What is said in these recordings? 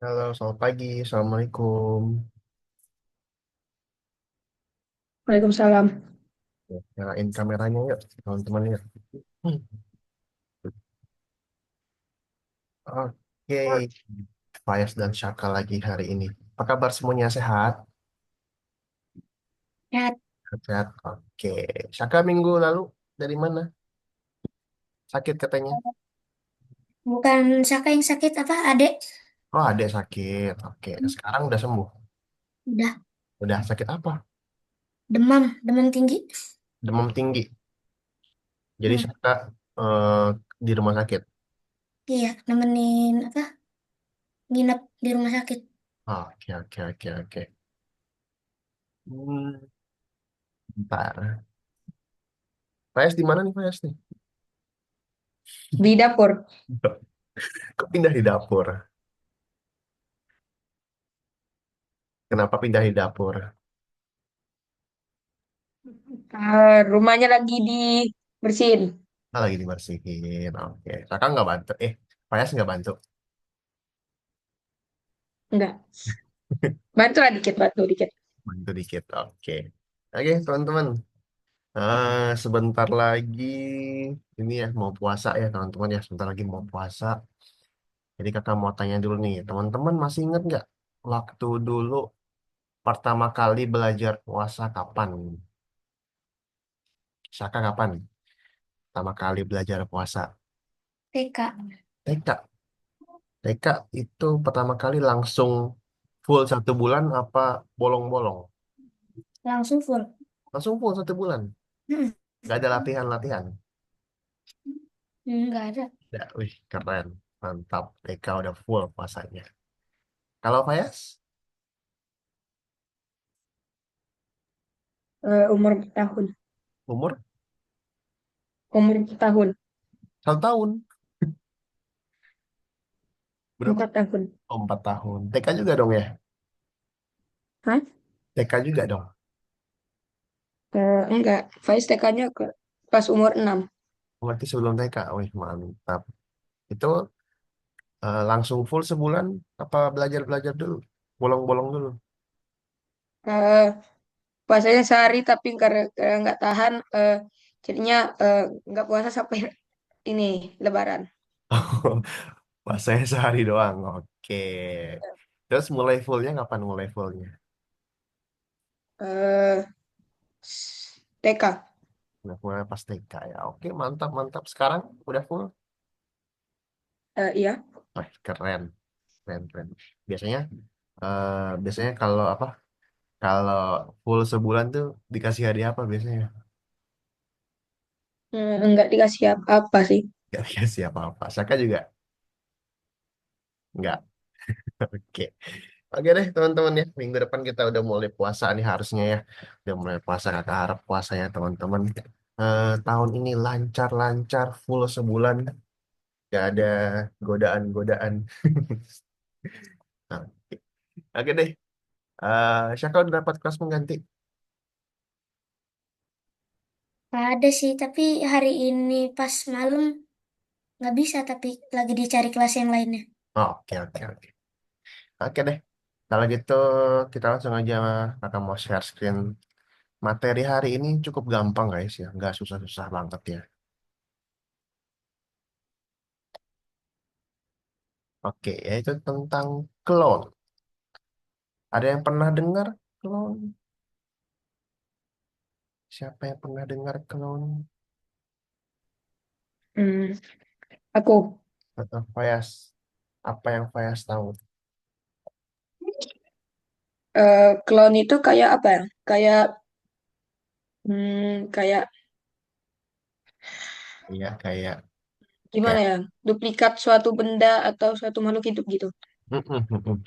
Halo, selamat pagi. Assalamualaikum. Waalaikumsalam. Ya, nyalain kameranya yuk, teman-teman yuk. Hmm. Oke, Fayaz dan Syaka lagi hari ini. Apa kabar semuanya sehat? Ya, Sehat. Oke. Syaka minggu lalu dari mana? Sakit katanya. bukan Saka yang sakit apa, adek? Oh, ada sakit. Oke, sekarang udah sembuh. Udah Udah sakit apa? demam, demam tinggi. Demam tinggi. Jadi Hmm. Syaka eh, di rumah sakit. Iya, nemenin apa? Nginep di rumah sakit. Oke, oke, oke, oke. Hmm, bentar. Fayaz di mana nih Fayaz nih? Di dapur. Kok pindah di dapur? Kenapa pindah di dapur? Rumahnya lagi dibersihin. Ah, lagi dibersihin. Oke. Kakak nggak bantu. Fayas nggak bantu. Enggak. Bantu lah dikit, bantu dikit. Bantu dikit. Oke. Oke, teman-teman. Sebentar lagi ini ya mau puasa ya, teman-teman ya. Sebentar lagi mau puasa. Jadi kakak mau tanya dulu nih, teman-teman masih ingat nggak waktu dulu pertama kali belajar puasa kapan? Saka kapan? Pertama kali belajar puasa. TK. TK. TK itu pertama kali langsung full 1 bulan apa bolong-bolong? Langsung full. Langsung full 1 bulan. Hmm. Nggak ada latihan-latihan. Enggak ada. Ya, wih, keren. Mantap. TK udah full puasanya. Kalau Fayas, Umur 4 tahun. umur Umur 4 tahun. 1 tahun. Berapa? 4 tahun. Oh, 4 tahun. TK juga dong ya? Hah? TK juga dong. Enggak. Faiz TK-nya ke pas umur 6. Berarti sebelum TK. Wih, mantap. Itu langsung full sebulan apa belajar-belajar dulu? Bolong-bolong dulu. Eh, Puasanya sehari tapi karena nggak tahan, jadinya nggak puasa sampai ini Lebaran. Puasanya sehari doang. Oke. Terus mulai fullnya kapan mulai fullnya? eh TK. Udah mulai pas TK ya. Oke, mantap, mantap. Sekarang udah full. Iya. Wah, keren. Keren, keren. Biasanya biasanya kalau apa? Kalau full sebulan tuh dikasih hadiah apa biasanya? Nggak dikasih apa-apa sih. Gak dikasih apa-apa. Saka juga nggak. Oke. Oke deh teman-teman ya. Minggu depan kita udah mulai puasa nih harusnya ya. Udah mulai puasa kakak harap puasanya teman-teman. Tahun ini lancar-lancar full sebulan. Gak ada godaan-godaan. Nah, oke deh. Syaka udah dapat kelas pengganti. Ada sih, tapi hari ini pas malam nggak bisa, tapi lagi dicari kelas yang lainnya. Oh, oke, oke, oke. Oke deh. Kalau gitu kita langsung aja kakak mau share screen. Materi hari ini cukup gampang guys ya. Nggak susah-susah banget ya. Oke, yaitu tentang clone. Ada yang pernah dengar clone? Siapa yang pernah dengar clone? Hmm, aku. Fayas. Apa yang Fayas tahu? Clown itu kayak apa ya? Kayak kayak Iya, kayak gimana kayak. ya? Duplikat suatu benda atau suatu makhluk hidup gitu.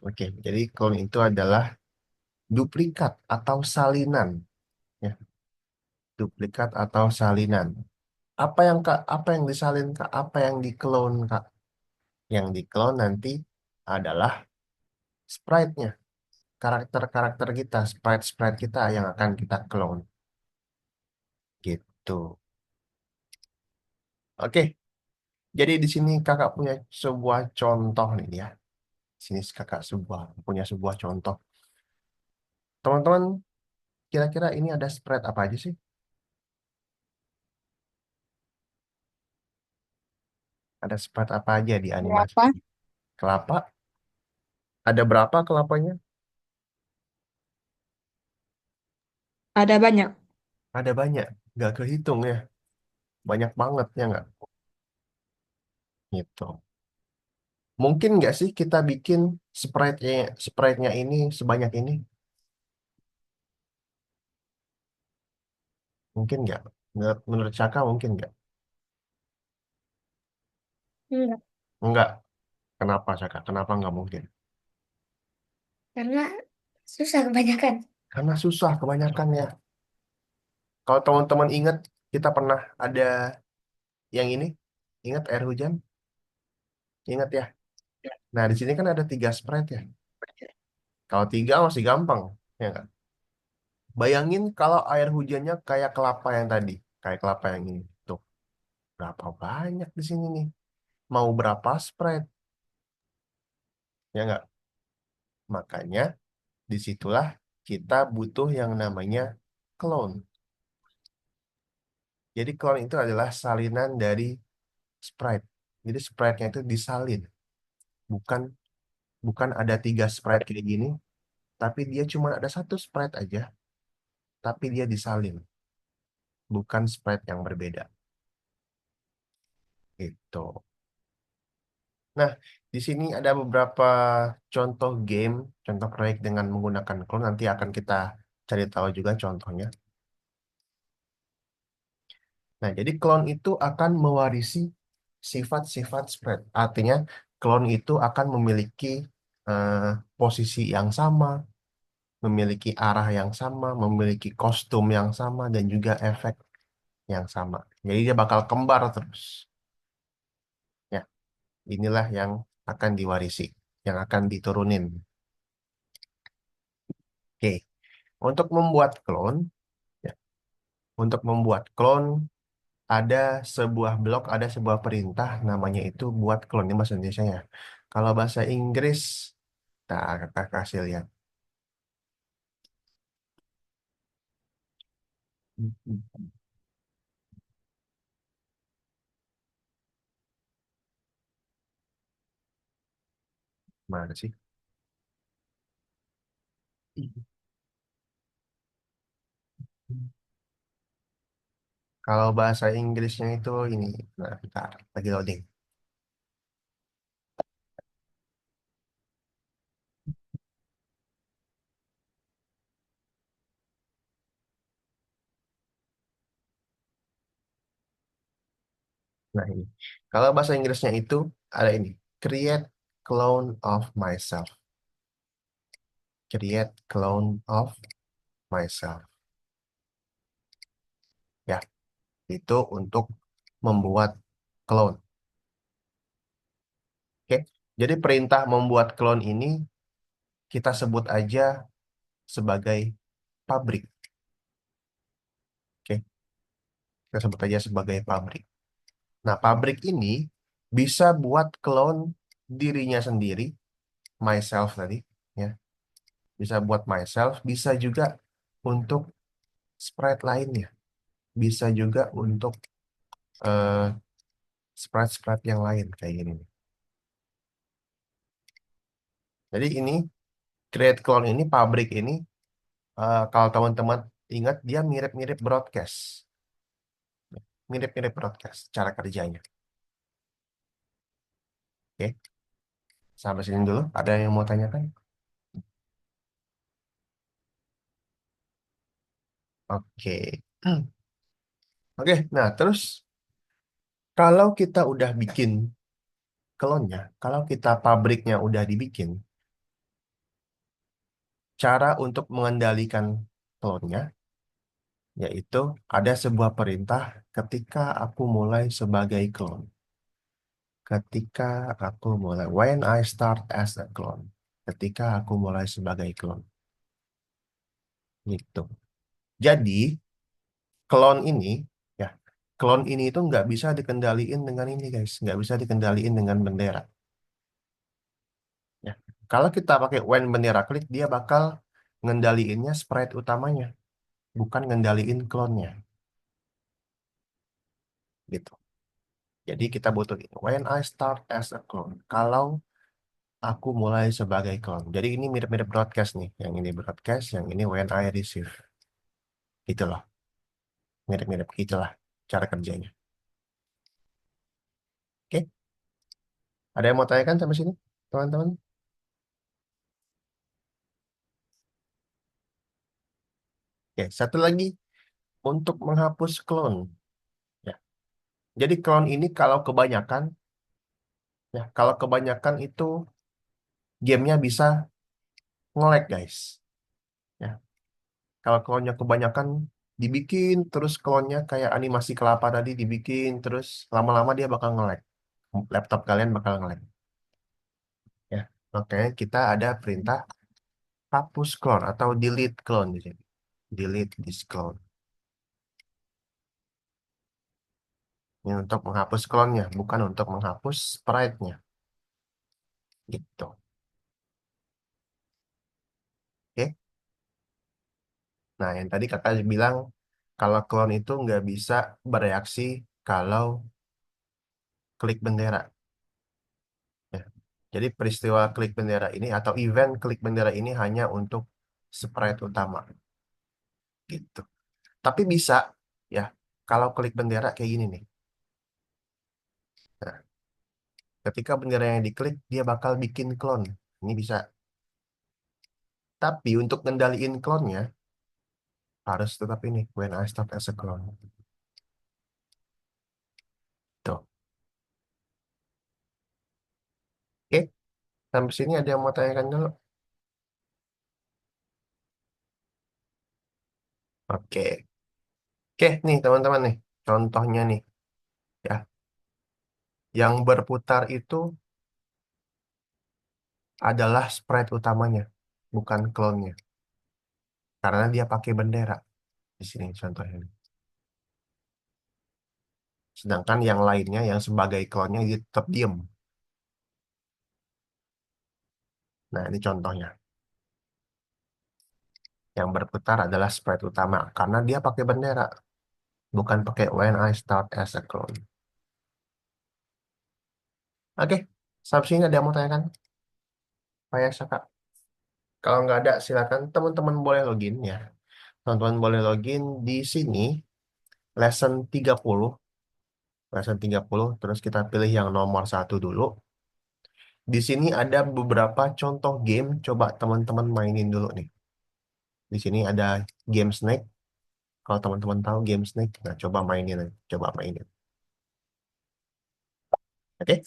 Oke, jadi clone itu adalah duplikat atau salinan, ya. Duplikat atau salinan. Apa yang Kak? Apa yang disalin Kak? Apa yang diklon Kak? Yang diklon nanti adalah sprite-nya, karakter-karakter kita, sprite-sprite kita yang akan kita clone. Gitu. Oke, jadi di sini kakak punya sebuah contoh nih ya. Sini kakak punya sebuah contoh. Teman-teman, kira-kira ini ada spread apa aja sih? Ada spread apa aja di animasi? Berapa? Kelapa? Ada berapa kelapanya? Ada banyak. Ada banyak. Nggak kehitung ya. Banyak banget ya nggak? Gitu. Mungkin nggak sih kita bikin sprite-nya ini sebanyak ini? Mungkin nggak? Menurut Caka mungkin nggak? Enggak, Nggak. Kenapa Caka? Kenapa nggak mungkin? karena susah kebanyakan. Karena susah kebanyakan ya. Kalau teman-teman ingat, kita pernah ada yang ini. Ingat air hujan? Ingat ya? Nah, di sini kan ada 3 sprite ya. Kalau 3 masih gampang. Ya nggak? Bayangin kalau air hujannya kayak kelapa yang tadi. Kayak kelapa yang ini. Tuh, berapa banyak di sini nih. Mau berapa sprite? Ya nggak? Makanya disitulah kita butuh yang namanya clone. Jadi clone itu adalah salinan dari sprite. Jadi sprite-nya itu disalin. Bukan bukan ada 3 sprite kayak gini, tapi dia cuma ada 1 sprite aja, tapi dia disalin. Bukan sprite yang berbeda. Gitu. Nah, di sini ada beberapa contoh game, contoh proyek dengan menggunakan clone. Nanti akan kita cari tahu juga contohnya. Nah, jadi clone itu akan mewarisi sifat-sifat spread. Artinya, clone itu akan memiliki eh, posisi yang sama, memiliki arah yang sama, memiliki kostum yang sama, dan juga efek yang sama. Jadi dia bakal kembar terus. Ya, inilah yang akan diwarisi, yang akan diturunin. Oke, untuk membuat clone, ya, untuk membuat clone ada sebuah blok, ada sebuah perintah namanya itu buat clone. Ini bahasa Indonesia ya. Kalau bahasa Inggris, nah kakak kasih lihat. Mana sih? Kalau bahasa Inggrisnya itu ini, nah, bentar, lagi loading. Nah ini, kalau bahasa Inggrisnya itu ada ini, create clone of myself, create clone of myself. Ya, itu untuk membuat clone. Oke, jadi perintah membuat clone ini kita sebut aja sebagai pabrik. Oke, kita sebut aja sebagai pabrik. Nah, pabrik ini bisa buat clone dirinya sendiri, myself tadi, ya. Bisa buat myself, bisa juga untuk sprite lainnya, bisa juga untuk eh, sprite-sprite yang lain kayak gini. Jadi ini create clone ini, pabrik ini, kalau teman-teman ingat dia mirip-mirip broadcast, mirip-mirip broadcast cara kerjanya. Oke, sampai sini dulu. Ada yang mau tanyakan? Oke. Oke, nah terus kalau kita udah bikin klonnya, kalau kita pabriknya udah dibikin, cara untuk mengendalikan klonnya yaitu ada sebuah perintah ketika aku mulai sebagai klon. Ketika aku mulai, when I start as a clone. Ketika aku mulai sebagai klon. Gitu. Jadi, klon ini, ya, klon ini itu nggak bisa dikendaliin dengan ini, guys. Nggak bisa dikendaliin dengan bendera. Ya. Kalau kita pakai when bendera klik, dia bakal ngendaliinnya sprite utamanya, bukan ngendaliin clone-nya, gitu. Jadi kita butuh when I start as a clone. Kalau aku mulai sebagai clone. Jadi ini mirip-mirip broadcast nih. Yang ini broadcast, yang ini when I receive. Gitu loh. Mirip-mirip gitulah cara kerjanya. Oke, ada yang mau tanyakan sampai sini, teman-teman? Oke, satu lagi untuk menghapus clone. Ya. Jadi clone ini kalau kebanyakan itu gamenya bisa nge-lag, guys. Ya, kalau clone-nya kebanyakan dibikin terus clone-nya kayak animasi kelapa tadi dibikin terus lama-lama dia bakal nge-lag. Laptop kalian bakal nge-lag. Ya, makanya kita ada perintah hapus clone atau delete clone di sini. Delete this clone. Ini untuk menghapus clone-nya, bukan untuk menghapus sprite-nya. Gitu. Oke. Nah, yang tadi kakak bilang kalau clone itu nggak bisa bereaksi kalau klik bendera. Ya. Jadi peristiwa klik bendera ini atau event klik bendera ini hanya untuk sprite utama. Gitu. Tapi bisa ya kalau klik bendera kayak gini nih. Nah, ketika bendera yang diklik dia bakal bikin clone. Ini bisa. Tapi untuk ngendaliin clone-nya harus tetap ini when I start as a clone. Tuh. Oke, sampai sini ada yang mau tanyakan dulu? Oke. Oke, nih teman-teman nih. Contohnya nih, ya. Yang berputar itu adalah sprite utamanya, bukan clone-nya. Karena dia pakai bendera di sini contohnya. Sedangkan yang lainnya yang sebagai clone-nya dia tetap diem. Nah, ini contohnya. Yang berputar adalah sprite utama karena dia pakai bendera, bukan pakai when I start as a clone. Oke, sampai sini ada yang mau tanyakan? Pak Yasa, Kak. Kalau nggak ada, silakan teman-teman boleh login ya. Teman-teman boleh login di sini, lesson 30. Lesson 30, terus kita pilih yang nomor satu dulu. Di sini ada beberapa contoh game, coba teman-teman mainin dulu nih. Di sini ada game Snake. Kalau teman-teman tahu game Snake, nah coba mainin, coba mainin. Oke,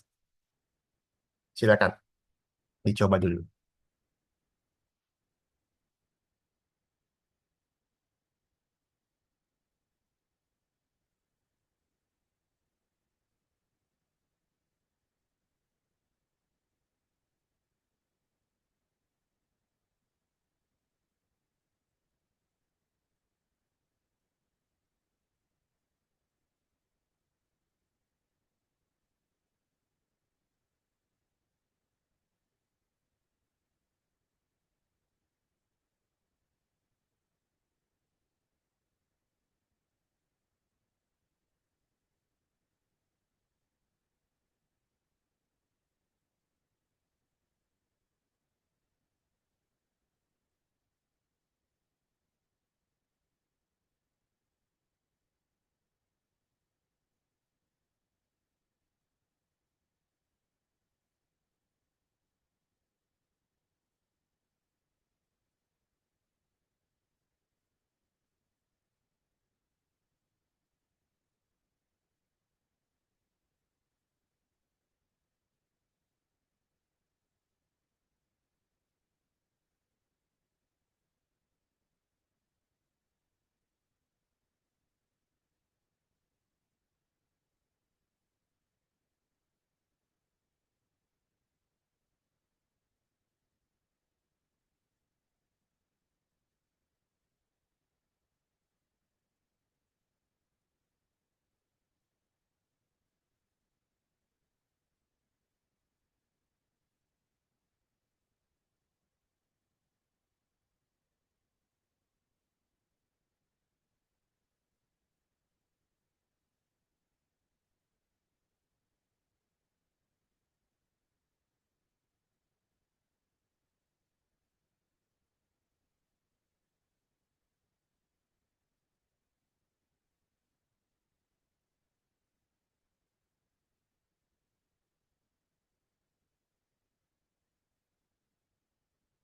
silakan dicoba dulu.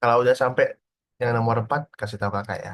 Kalau udah sampai yang nomor 4, kasih tahu kakak ya.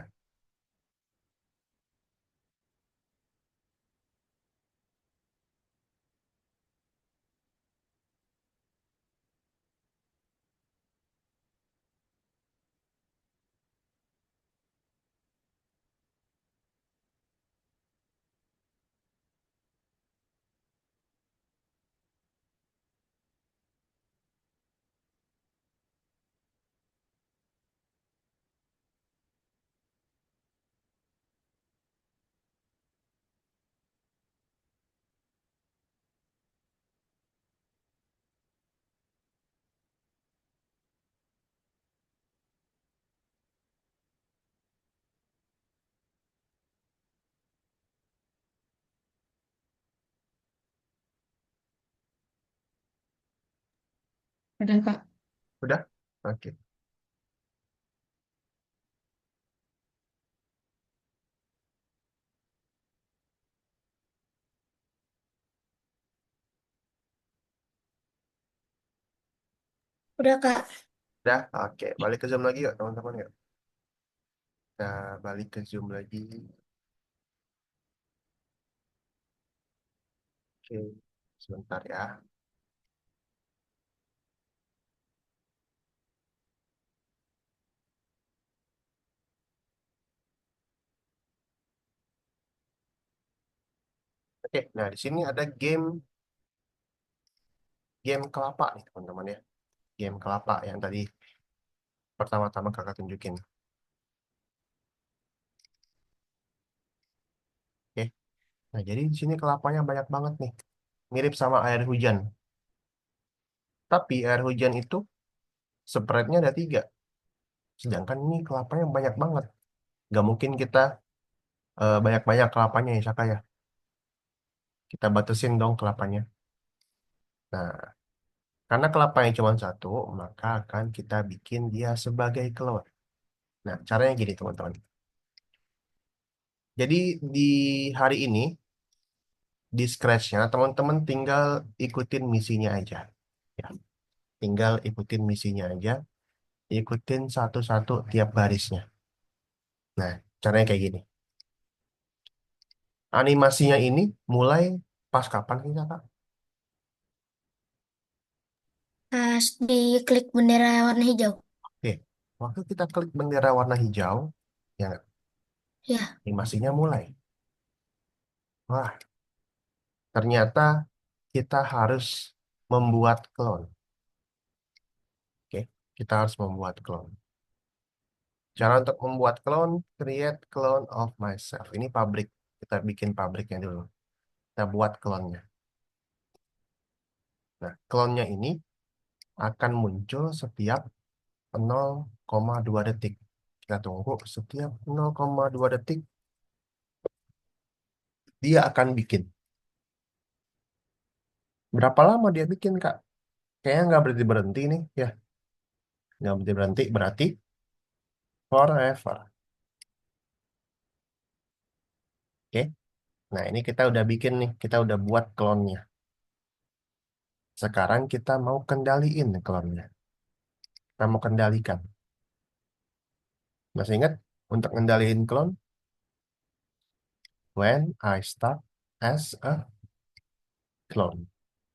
Udah, Kak. Udah? Oke. Udah, Kak. Udah? Oke. Balik ke Zoom lagi yuk, teman-teman yuk. Kita balik ke Zoom lagi. Oke. Sebentar ya. Oke. Nah, di sini ada game kelapa nih, teman-teman ya. Game kelapa yang tadi pertama-tama kakak tunjukin. Oke. Nah, jadi di sini kelapanya banyak banget nih. Mirip sama air hujan. Tapi air hujan itu spreadnya ada 3. Sedangkan ini kelapanya banyak banget. Nggak mungkin kita banyak-banyak kelapanya ya, Saka ya. Kita batasin dong kelapanya. Nah, karena kelapanya cuma satu, maka akan kita bikin dia sebagai clone. Nah, caranya gini, teman-teman. Jadi di hari ini, di Scratch-nya, teman-teman tinggal ikutin misinya aja. Ya, tinggal ikutin misinya aja. Ikutin satu-satu tiap barisnya. Nah, caranya kayak gini. Animasinya ini mulai pas kapan sih, Kak? Pas diklik bendera warna hijau. Oke, waktu kita klik bendera warna hijau, ya Ya, animasinya mulai. Wah, ternyata kita harus membuat clone. Oke, kita harus membuat clone. Cara untuk membuat clone, create clone of myself. Ini pabrik. Kita bikin pabriknya dulu. Kita buat clone-nya. Nah, clone-nya ini akan muncul setiap 0,2 detik. Kita tunggu setiap 0,2 detik dia akan bikin. Berapa lama dia bikin, Kak? Kayaknya nggak berhenti-berhenti nih. Ya, nggak berhenti-berhenti. Berarti forever. Oke. Nah, ini kita udah bikin nih. Kita udah buat clone-nya. Sekarang kita mau kendaliin clone-nya. Kita mau kendalikan. Masih ingat untuk kendaliin clone? When I start as a clone.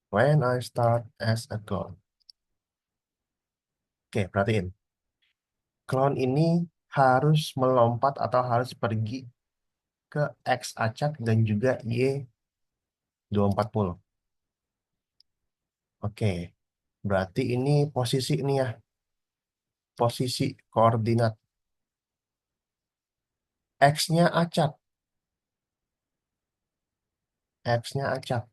When I start as a clone. Oke, perhatiin. Clone ini harus melompat atau harus pergi ke X acak dan juga Y 240. Oke, berarti ini posisi ini ya. Posisi koordinat. X-nya acak. X-nya acak.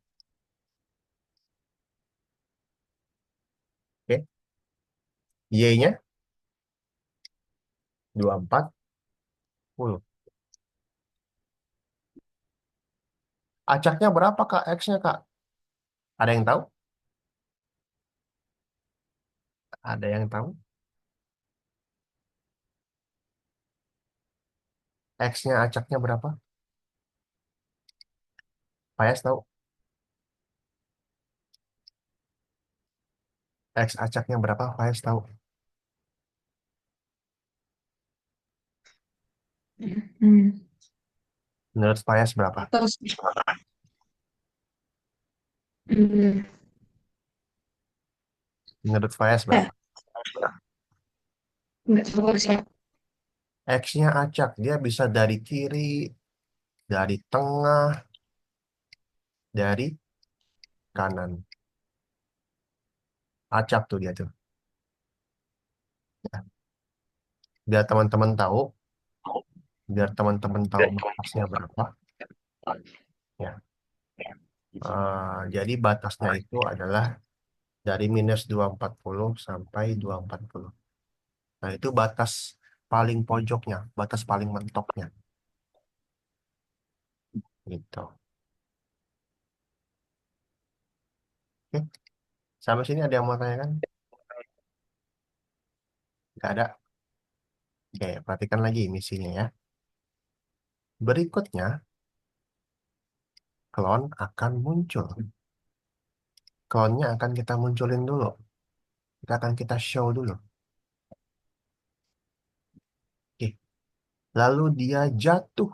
Oke, Y-nya 240. Acaknya berapa, Kak? X-nya, Kak? Ada yang tahu? Ada yang tahu? X-nya acaknya berapa? Payas tahu? X acaknya berapa? Payas tahu? Hmm. Menurut Fayas berapa? Terus, hmm. Menurut Fayas Eh, berapa? nggak tahu sih. X-nya acak. Dia bisa dari kiri, dari tengah, dari kanan. Acak tuh dia tuh. Ya. Biar teman-teman tahu, biar teman-teman tahu batasnya berapa. Ya. Jadi batasnya itu adalah dari -240 sampai 240. Nah, itu batas paling pojoknya, batas paling mentoknya. Gitu. Oke, sampai sini ada yang mau tanyakan? Nggak ada. Oke, perhatikan lagi misinya ya. Berikutnya, klon akan muncul. Klonnya akan kita munculin dulu. Kita show dulu. Oke, lalu dia jatuh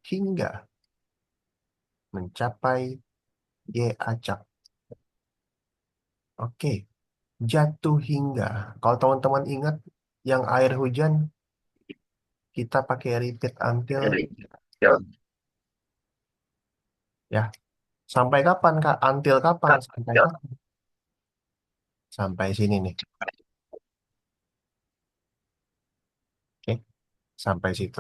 hingga mencapai Y acak. Oke, jatuh hingga. Kalau teman-teman ingat yang air hujan, kita pakai repeat until ya. Sampai kapan, Kak? Until kapan? Sampai kapan? Sampai sini nih. Oke, sampai situ.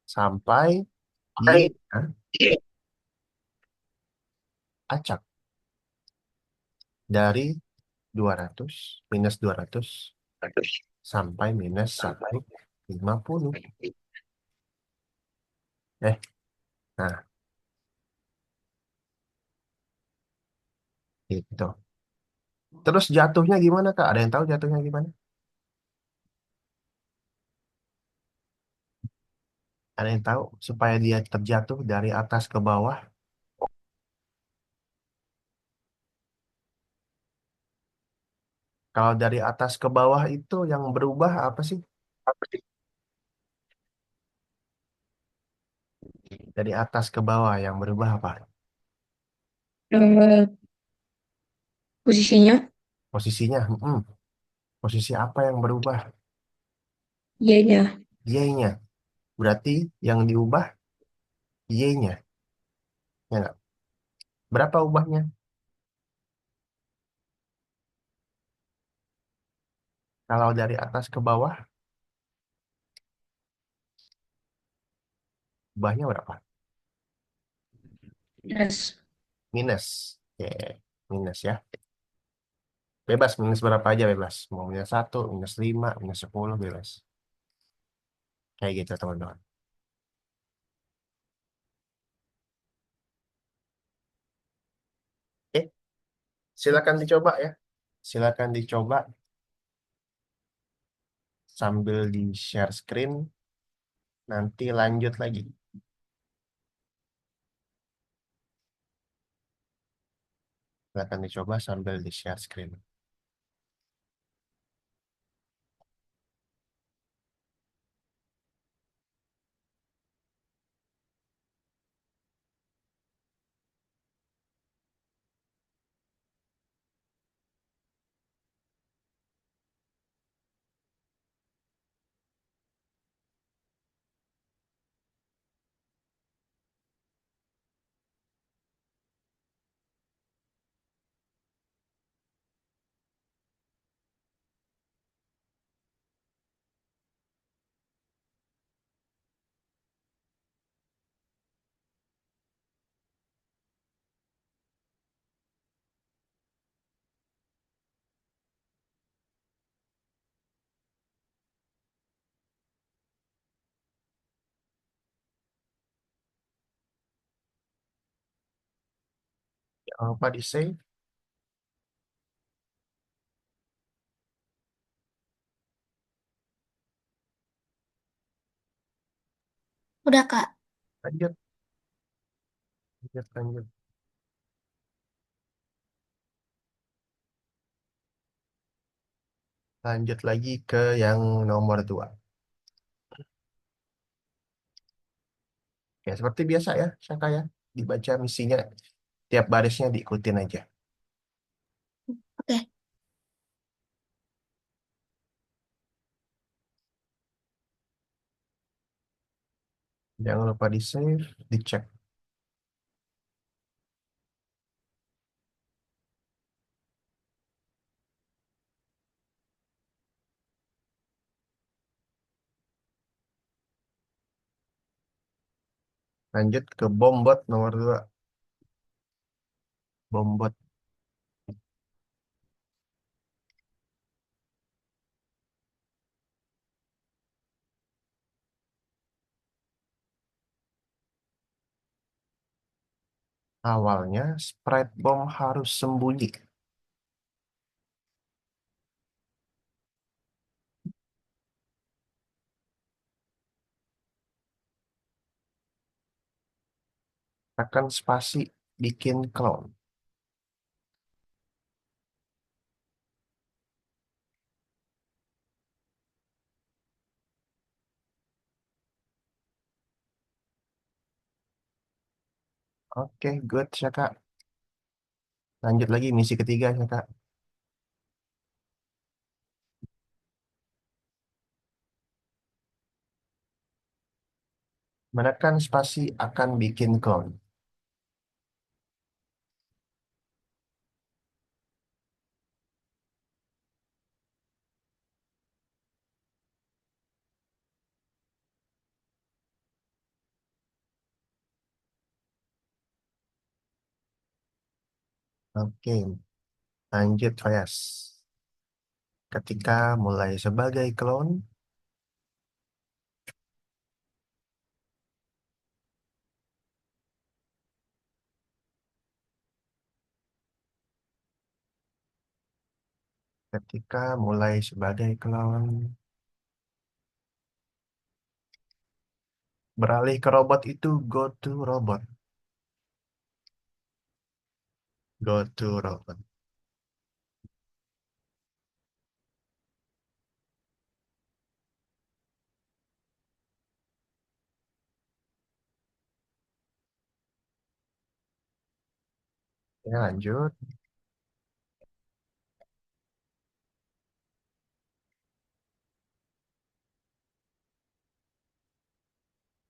Sampai Y-nya acak dari 200 -200 sampai -150. Eh, nah, itu. Terus jatuhnya gimana, Kak? Ada yang tahu jatuhnya gimana? Ada yang tahu supaya dia terjatuh dari atas ke bawah? Kalau dari atas ke bawah itu yang berubah apa sih? Dari atas ke bawah yang berubah apa? Eh, posisinya, Posisinya, posisi apa yang berubah? Y-nya. Y-nya. Berarti yang diubah Y-nya. Ya nggak? Berapa ubahnya? Kalau dari atas ke bawah, ubahnya berapa? Yes. Minus. Oke, minus ya. Bebas, minus berapa aja bebas. Mau -1, -5, -10, bebas. Kayak gitu, teman-teman. Oke, silakan dicoba ya. Silakan dicoba sambil di-share screen. Nanti lanjut lagi. Silakan dicoba sambil di-share screen. Jangan lupa di-save. Udah, Kak. Lanjut, lanjut, lanjut. Lanjut lagi ke yang nomor 2. Ya, seperti biasa ya, Saka ya. Dibaca misinya, tiap barisnya diikutin aja. Oke. Jangan lupa di-save, dicek. Lanjut ke bombot nomor 2. Bombot awalnya sprite bomb harus sembunyi. Tekan spasi bikin clone. Oke, good, Saka. Lanjut lagi misi ketiga, Saka. Menekan spasi akan bikin clone. Oke, lanjut, Fayas. Ketika mulai sebagai clone, ketika mulai sebagai clone, beralih ke robot itu go to robot. Go to robot. Ya, lanjut.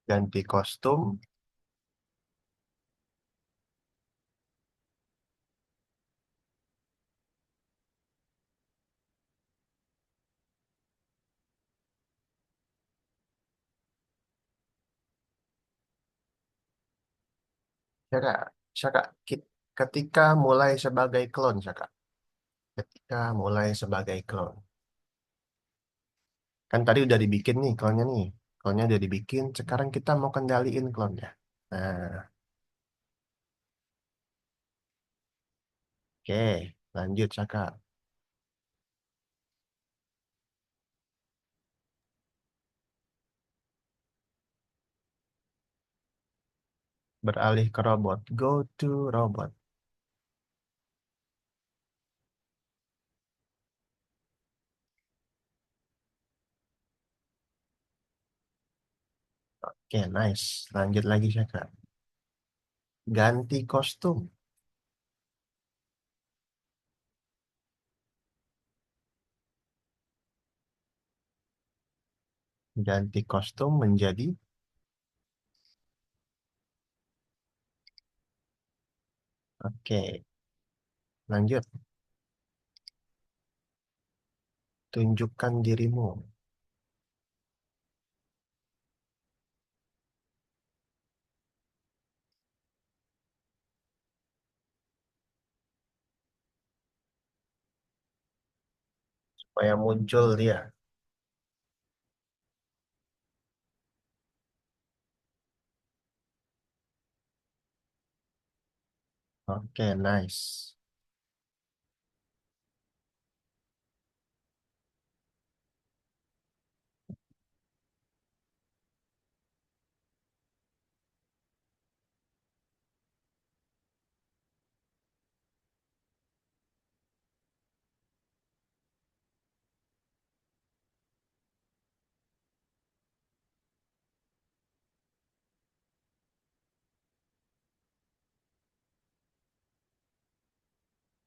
Ganti kostum. Saka, Saka, ketika mulai sebagai clone, Saka. Ketika mulai sebagai clone. Kan tadi udah dibikin nih clone-nya nih. Clone-nya udah dibikin, sekarang kita mau kendaliin clone-nya. Nah, oke, lanjut, Saka. Beralih ke robot. Go to robot. Oke, nice. Lanjut lagi, Saka. Ganti kostum. Ganti kostum menjadi. Oke, lanjut. Tunjukkan dirimu. Supaya muncul dia. Oke, nice.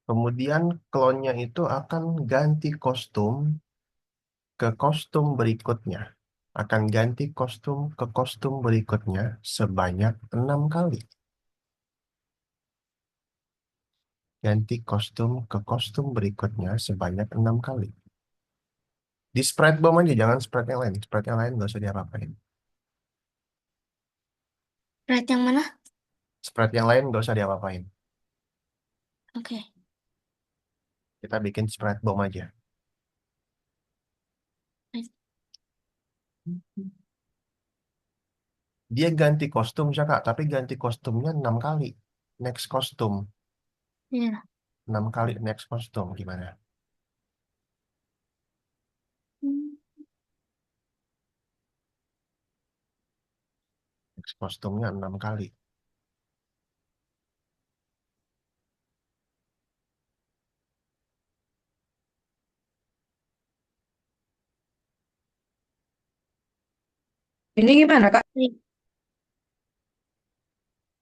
Kemudian klonnya itu akan ganti kostum ke kostum berikutnya. Akan ganti kostum ke kostum berikutnya sebanyak 6 kali. Ganti kostum ke kostum berikutnya sebanyak 6 kali. Di spread bomb aja, jangan spread yang lain. Spread yang lain nggak usah diapa-apain. Red yang mana? Spread yang lain nggak usah diapa-apain. Oke. Kita bikin spread bomb aja. Dia ganti kostum, Kak, tapi ganti kostumnya 6 kali. Next kostum. Iya. 6 kali next kostum. Gimana? Hmm. Next kostumnya 6 kali. Ini gimana, Kak? Re-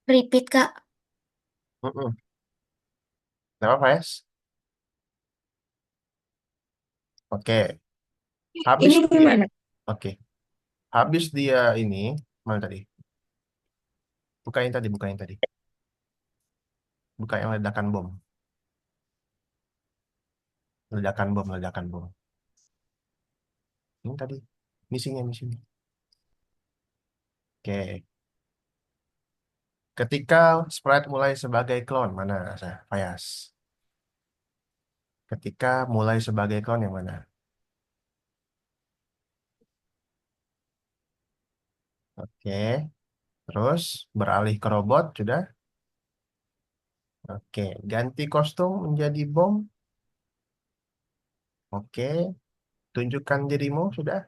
Repeat, Kak. Mm-mm. Nggak apa-apa, ya? Oke. Habis Ini dia. gimana? Oke. Habis dia ini. Mana tadi? Buka yang tadi, buka yang tadi. Buka yang ledakan bom. Ledakan bom, ledakan bom. Ini tadi. Misinya, misinya. Oke. Ketika Sprite mulai sebagai klon, mana, Fayas? Ketika mulai sebagai klon yang mana? Oke. Terus beralih ke robot, sudah? Oke. Ganti kostum menjadi bom. Oke. Tunjukkan dirimu, sudah?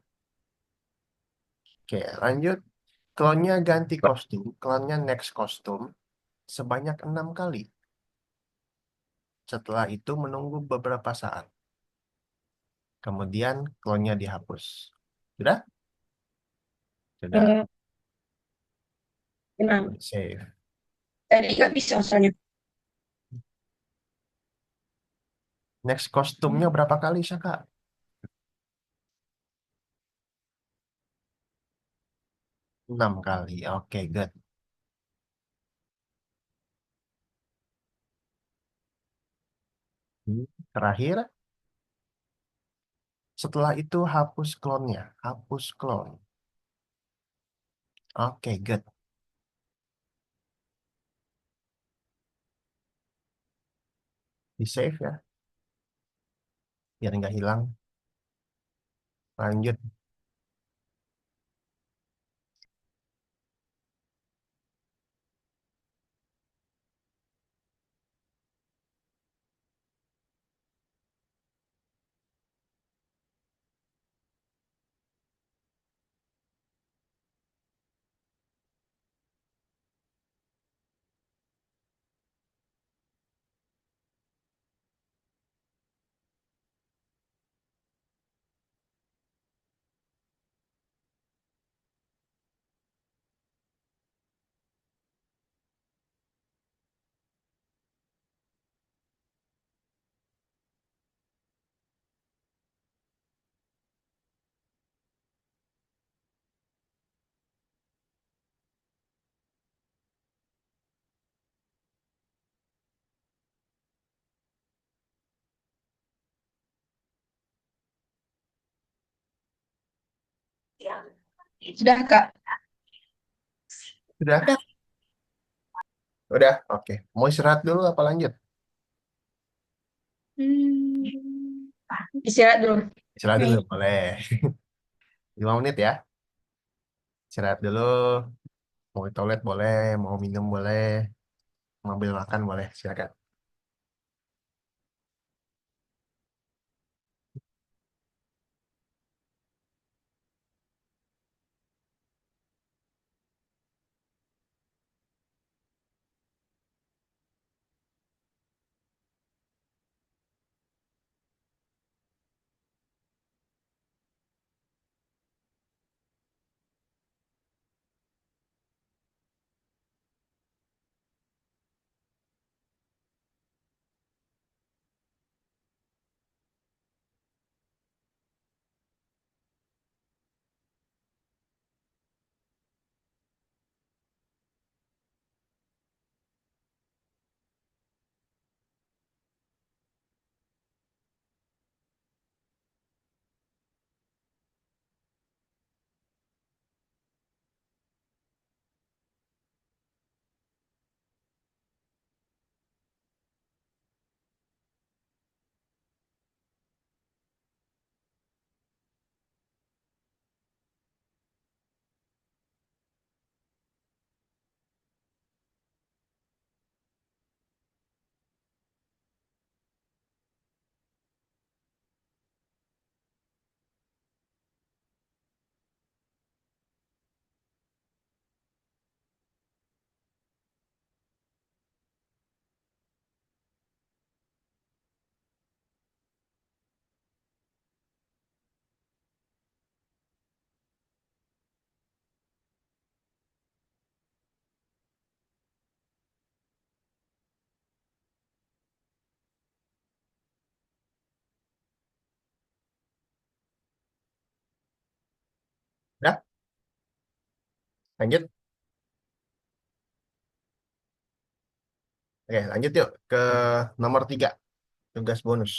Oke, lanjut. Klonnya ganti kostum. Klonnya next kostum. Sebanyak 6 kali. Setelah itu menunggu beberapa saat. Kemudian klonnya dihapus. Sudah? Sudah. Eh, Kenapa? Save. Tadi nggak bisa soalnya. Next kostumnya berapa kali, Saka? 6 kali. Oke, good. Terakhir, setelah itu hapus klonnya. Hapus klon. Oke, good. Di save ya, biar nggak hilang. Lanjut. Sudah, Kak. Sudah? Udah. Udah? Oke. Mau istirahat dulu apa lanjut? Hmm. Istirahat dulu. Istirahat dulu, Baik. boleh. 5 menit ya. Istirahat dulu. Mau ke toilet boleh, mau minum boleh, mau ambil makan boleh. Silakan. Lanjut. Oke, lanjut yuk ke nomor 3. Tugas bonus.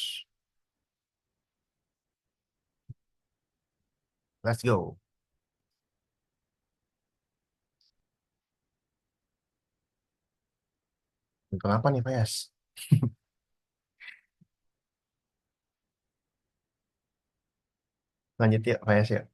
Let's go. Untuk apa nih, Fayas? Lanjut yuk, Fayas yuk.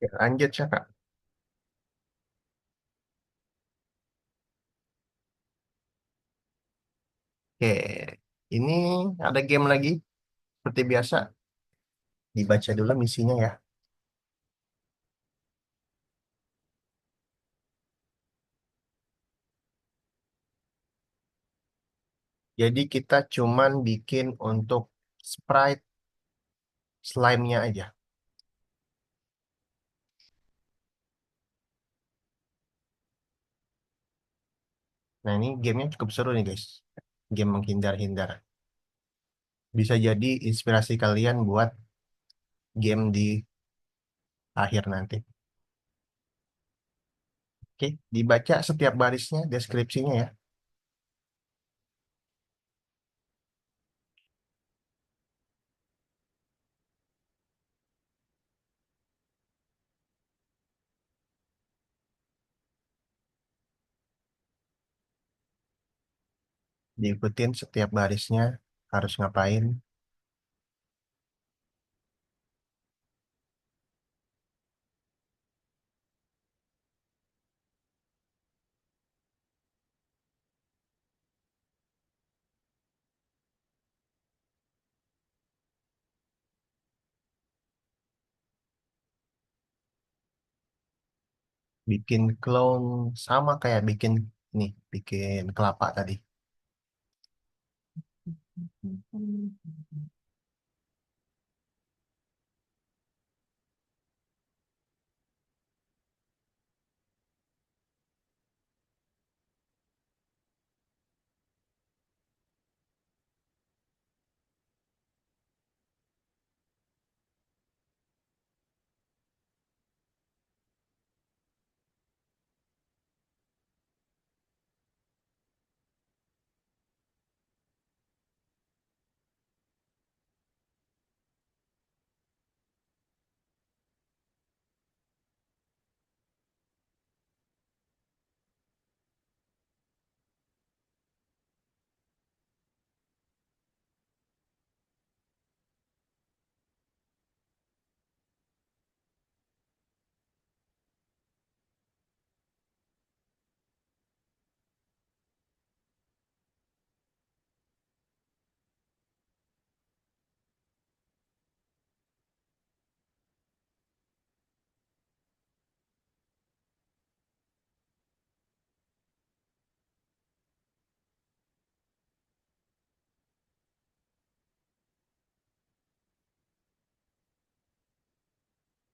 Oke, lanjut, Caka. Oke, ini ada game lagi. Seperti biasa, dibaca dulu misinya ya. Jadi kita cuman bikin untuk sprite slime-nya aja. Nah, ini gamenya cukup seru nih, guys. Game menghindar-hindar. Bisa jadi inspirasi kalian buat game di akhir nanti. Oke, dibaca setiap barisnya, deskripsinya ya. Diikutin setiap barisnya, harus ngapain. Bikin clone sama kayak bikin nih, bikin kelapa tadi.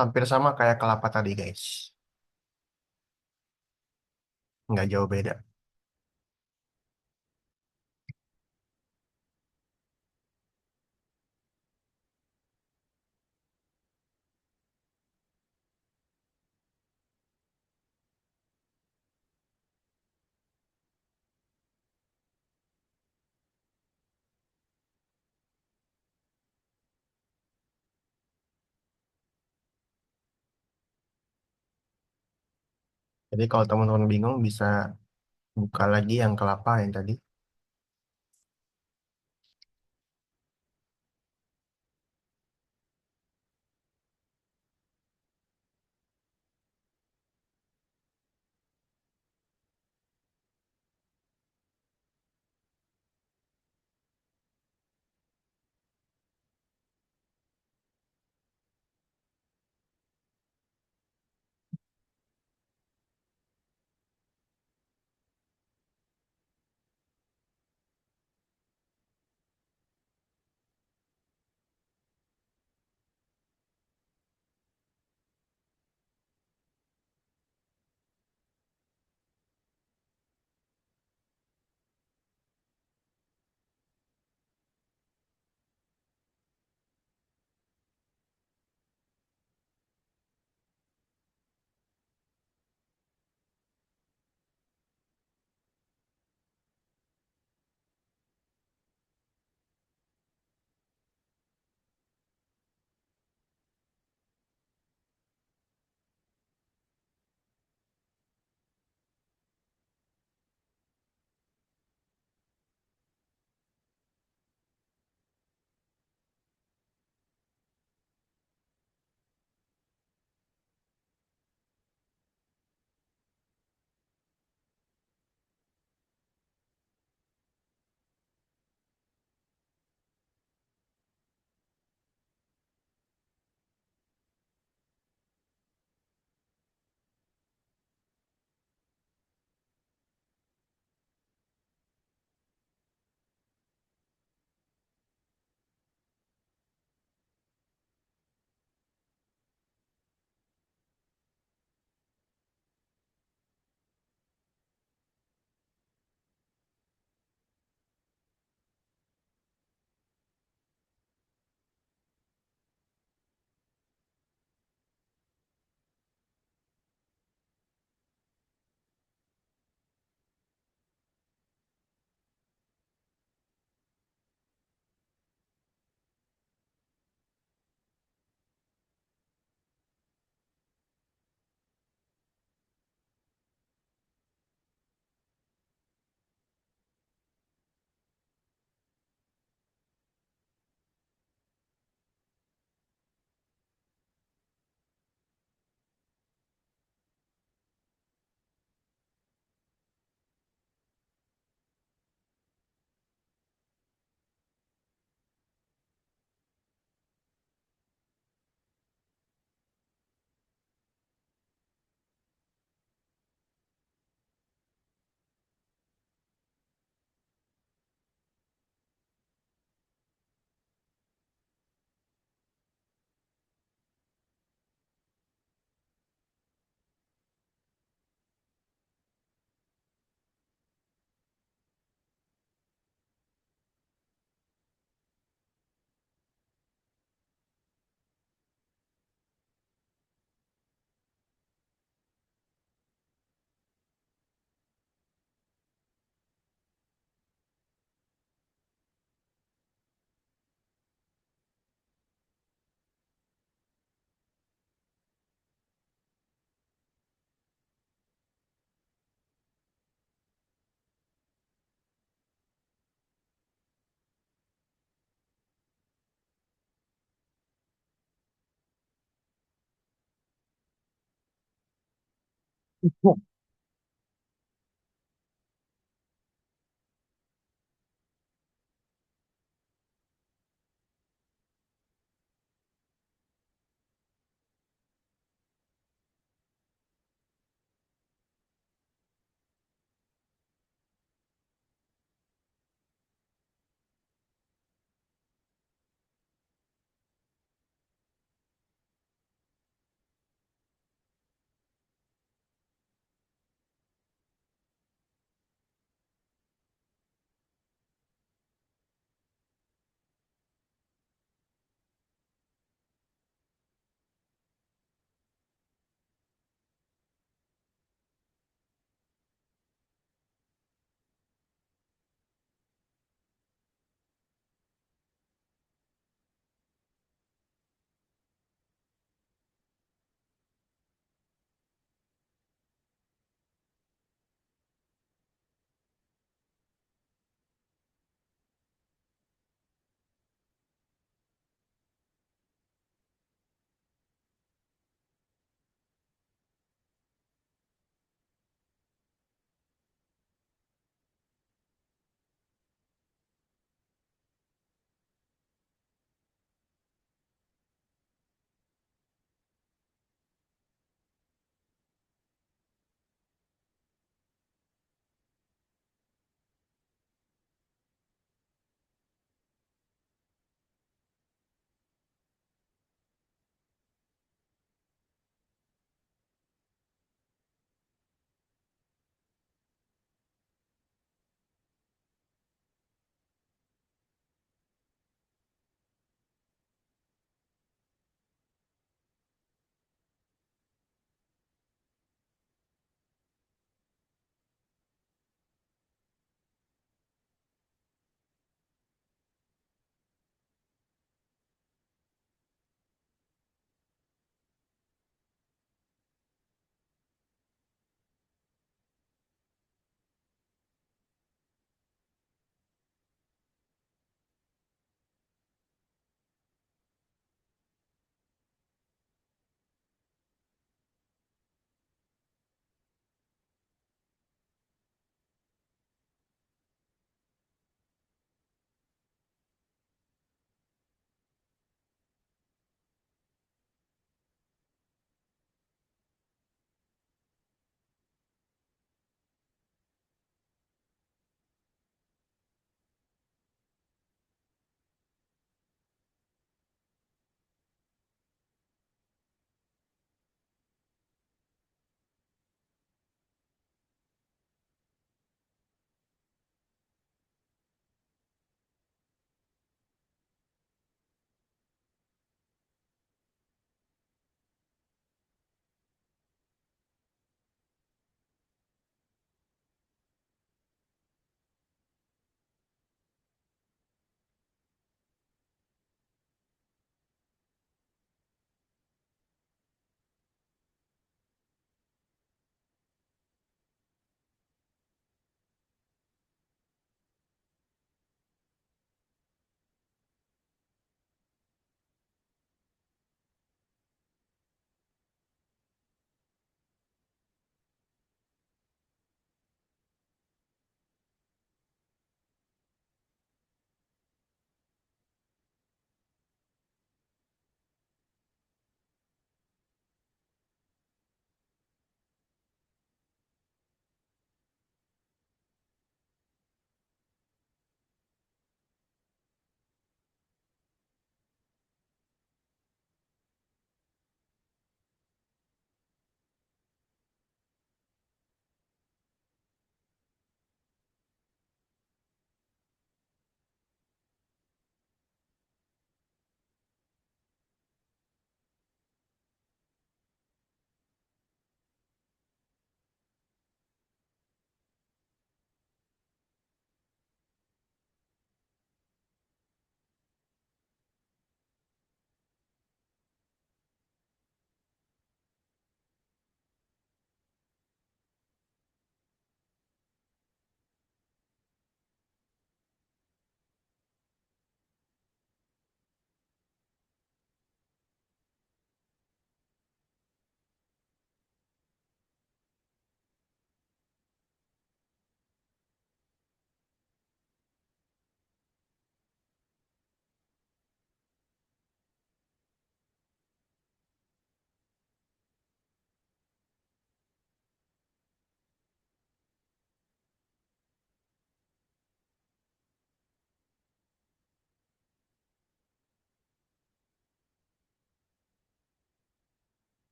Hampir sama kayak kelapa tadi, guys. Nggak jauh beda. Jadi kalau teman-teman bingung bisa buka lagi yang kelapa yang tadi.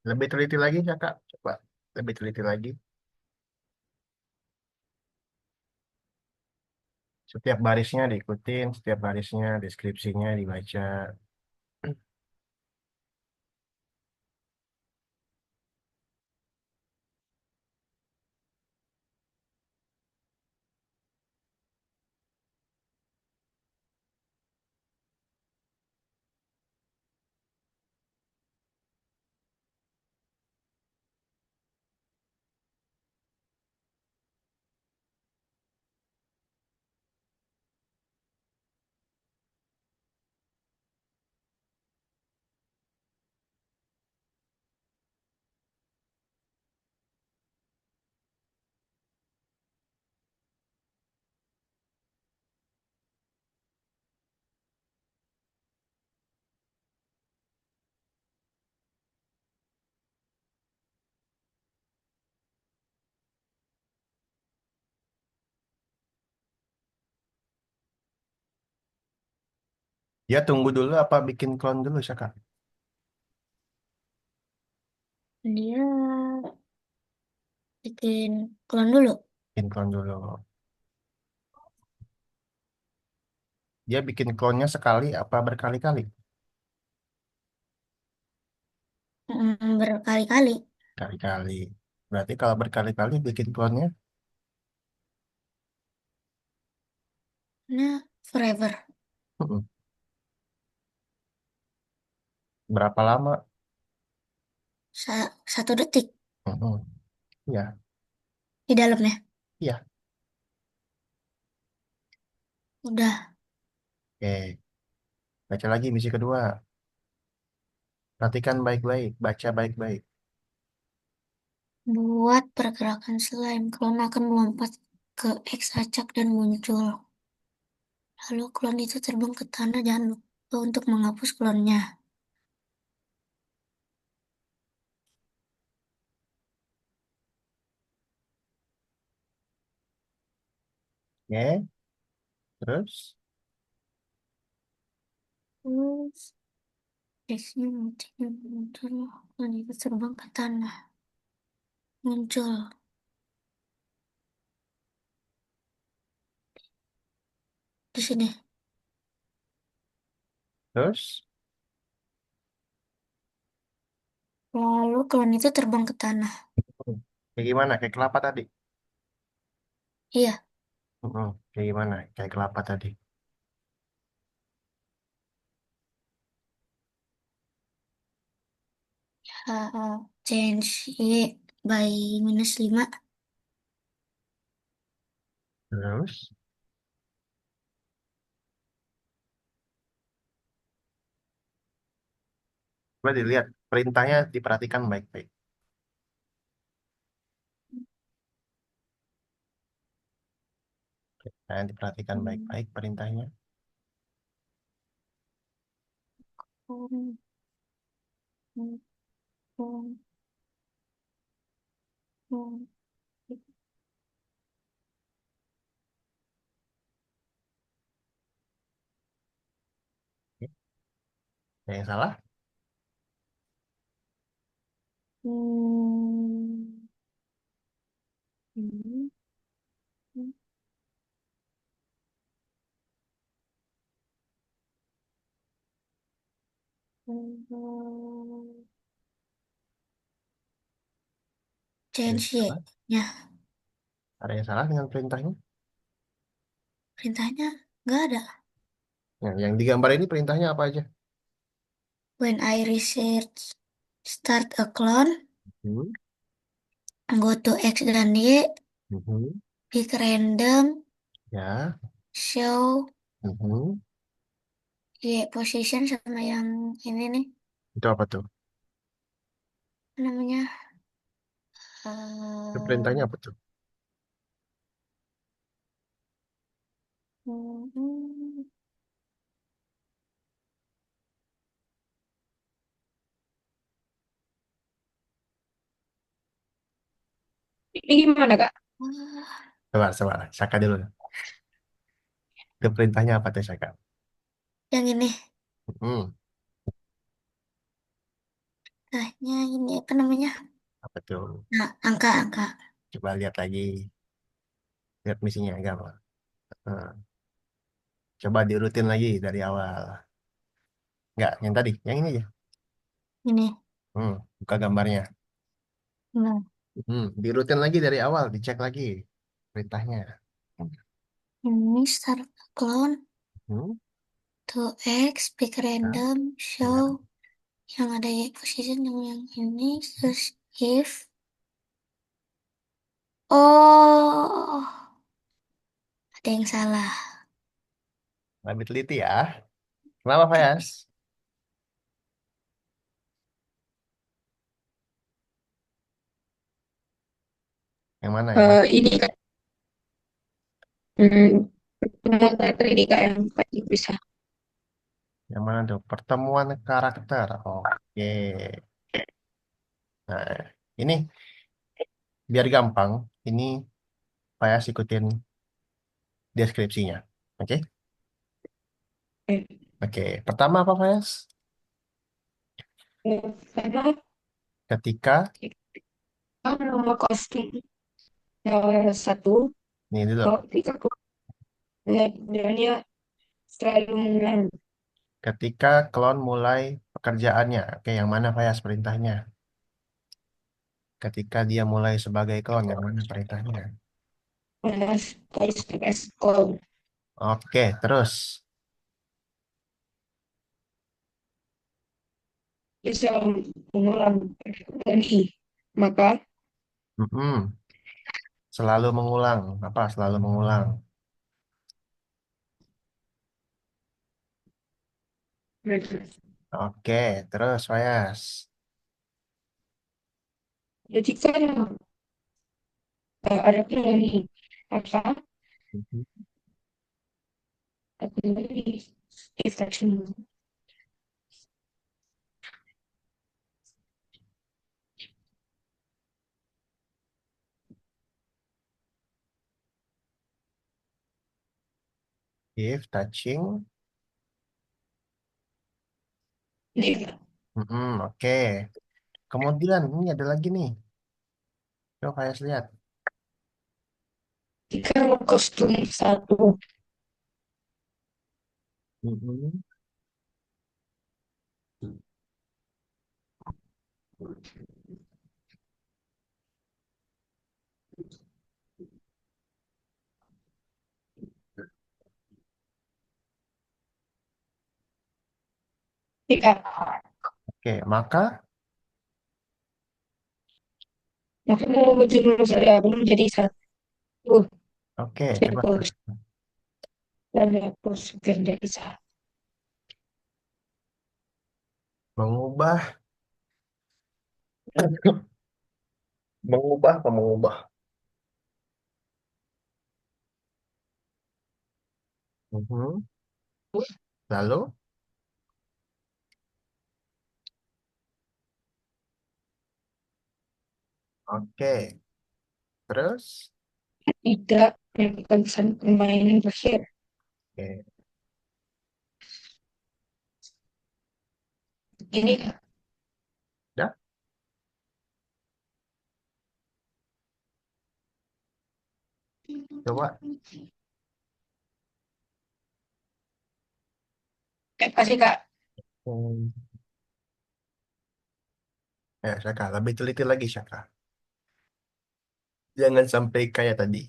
Lebih teliti lagi ya Kak. Coba lebih teliti lagi. Setiap barisnya diikutin, setiap barisnya deskripsinya dibaca. Ya tunggu dulu apa bikin clone dulu ya Kak? Dia bikin clone dulu. Bikin clone dulu. Dia bikin clone-nya sekali apa berkali-kali? Berkali-kali. Kali-kali. Berarti kalau berkali-kali bikin clone-nya Nah, forever. mm, berapa lama? 1 detik Mm-mm. Ya, di dalamnya. iya. Udah. Oke, baca lagi misi kedua. Perhatikan baik-baik, baca baik-baik. Buat pergerakan slime, klon akan melompat ke X acak dan muncul. Lalu klon itu terbang ke tanah, jangan lupa untuk menghapus klonnya. Oke, terus, Terus, X-nya muncul, muncul, klon itu terbang ke tanah, muncul. Di sini. terus, Lalu klon itu terbang ke tanah. kayak gimana? Kayak kelapa tadi. Iya, Kayak gimana? Kayak kelapa tadi. change Y by -5. Terus, coba dilihat perintahnya diperhatikan baik-baik. Nah, diperhatikan Hmm, baik-baik perintahnya. hmm, hmm, hmm, hmm. Oke, ada yang salah? Hmm, hmm, hmm, hmm. Ada yang Change salah? Y-nya. Ada yang salah dengan perintahnya? Perintahnya nggak ada. Nah, yang digambar ini perintahnya apa aja? When I research start a clone, Hmm. go to X dan Y, Mhm. pick random, Ya. show Mhm. Y position sama yang ini nih, Itu apa tuh? apa namanya? Itu perintahnya Eh, apa tuh? hmm, Ini gimana, Kak? Coba, coba. Saka dulu. Itu perintahnya apa tuh, Saka? yang ini. Hmm. Perintahnya ini apa namanya? Apa tuh? Nah, angka-angka. Coba lihat lagi. Lihat misinya gampang. Nah, coba diurutin lagi dari awal. Enggak, yang tadi, yang ini aja. Ini. Buka gambarnya. Nah, Diurutin lagi dari awal, dicek lagi perintahnya. ini start clone Hmm, to X, pick ya, random, ya. show, yang ada y position yang ini, terus if. Oh, ada yang salah. Lebih teliti ya. Kenapa, Fayas? Yang mana, yang mana? Ini kak, hmm, penguatan ini kak yang paling bisa. Yang mana tuh? Pertemuan karakter. Oke. Nah, ini biar gampang. Ini Fayas ikutin deskripsinya. Oke? Eh, Oke. Pertama apa, Fayas? Karena Ketika, kan nama kostum satu, nih dulu. kalau ketika aku lihat dia selalu menang. Ketika klon mulai pekerjaannya. Oke, yang mana Fayas perintahnya? Ketika dia mulai sebagai klon, yang mana perintahnya? Panas, tais, call. Oke, terus. Bisa mengulang lagi. Maka Mm-mm. Selalu mengulang. Apa? Selalu mengulang. Oke, terus Fayas. jadi kan ada penyanyi apa Mhm. penyanyi infection. If touching. Jadi Oke. Kemudian ini ada lagi nih. Coba Fayas lihat. jika kostum satu Mm-mm. tidak, Oke, maka maka mau dulu saya belum jadi satu. oke, Saya coba harus dan hapus jadi satu. mengubah mengubah apa mengubah? Mhm. Lalu, oke, terus, Tidak melakukan permainan berakhir. oke, Ini dah, coba. pasti kak. Hmm. Syaka, lebih teliti lagi Syaka. Jangan sampai kayak tadi.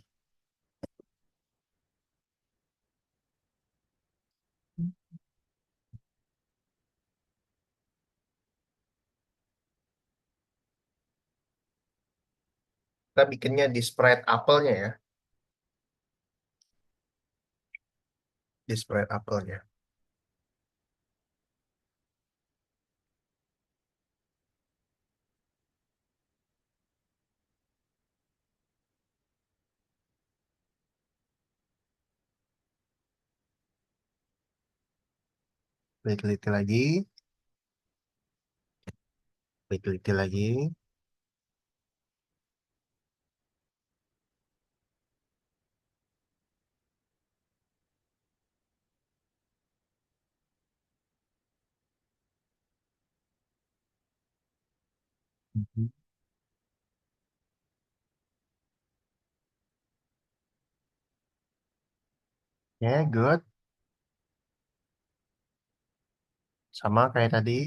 Kita bikinnya di spread apelnya ya, di spread apelnya. Lebih teliti lagi, lebih teliti lagi. Mhm. Oke, good. Sama kayak tadi.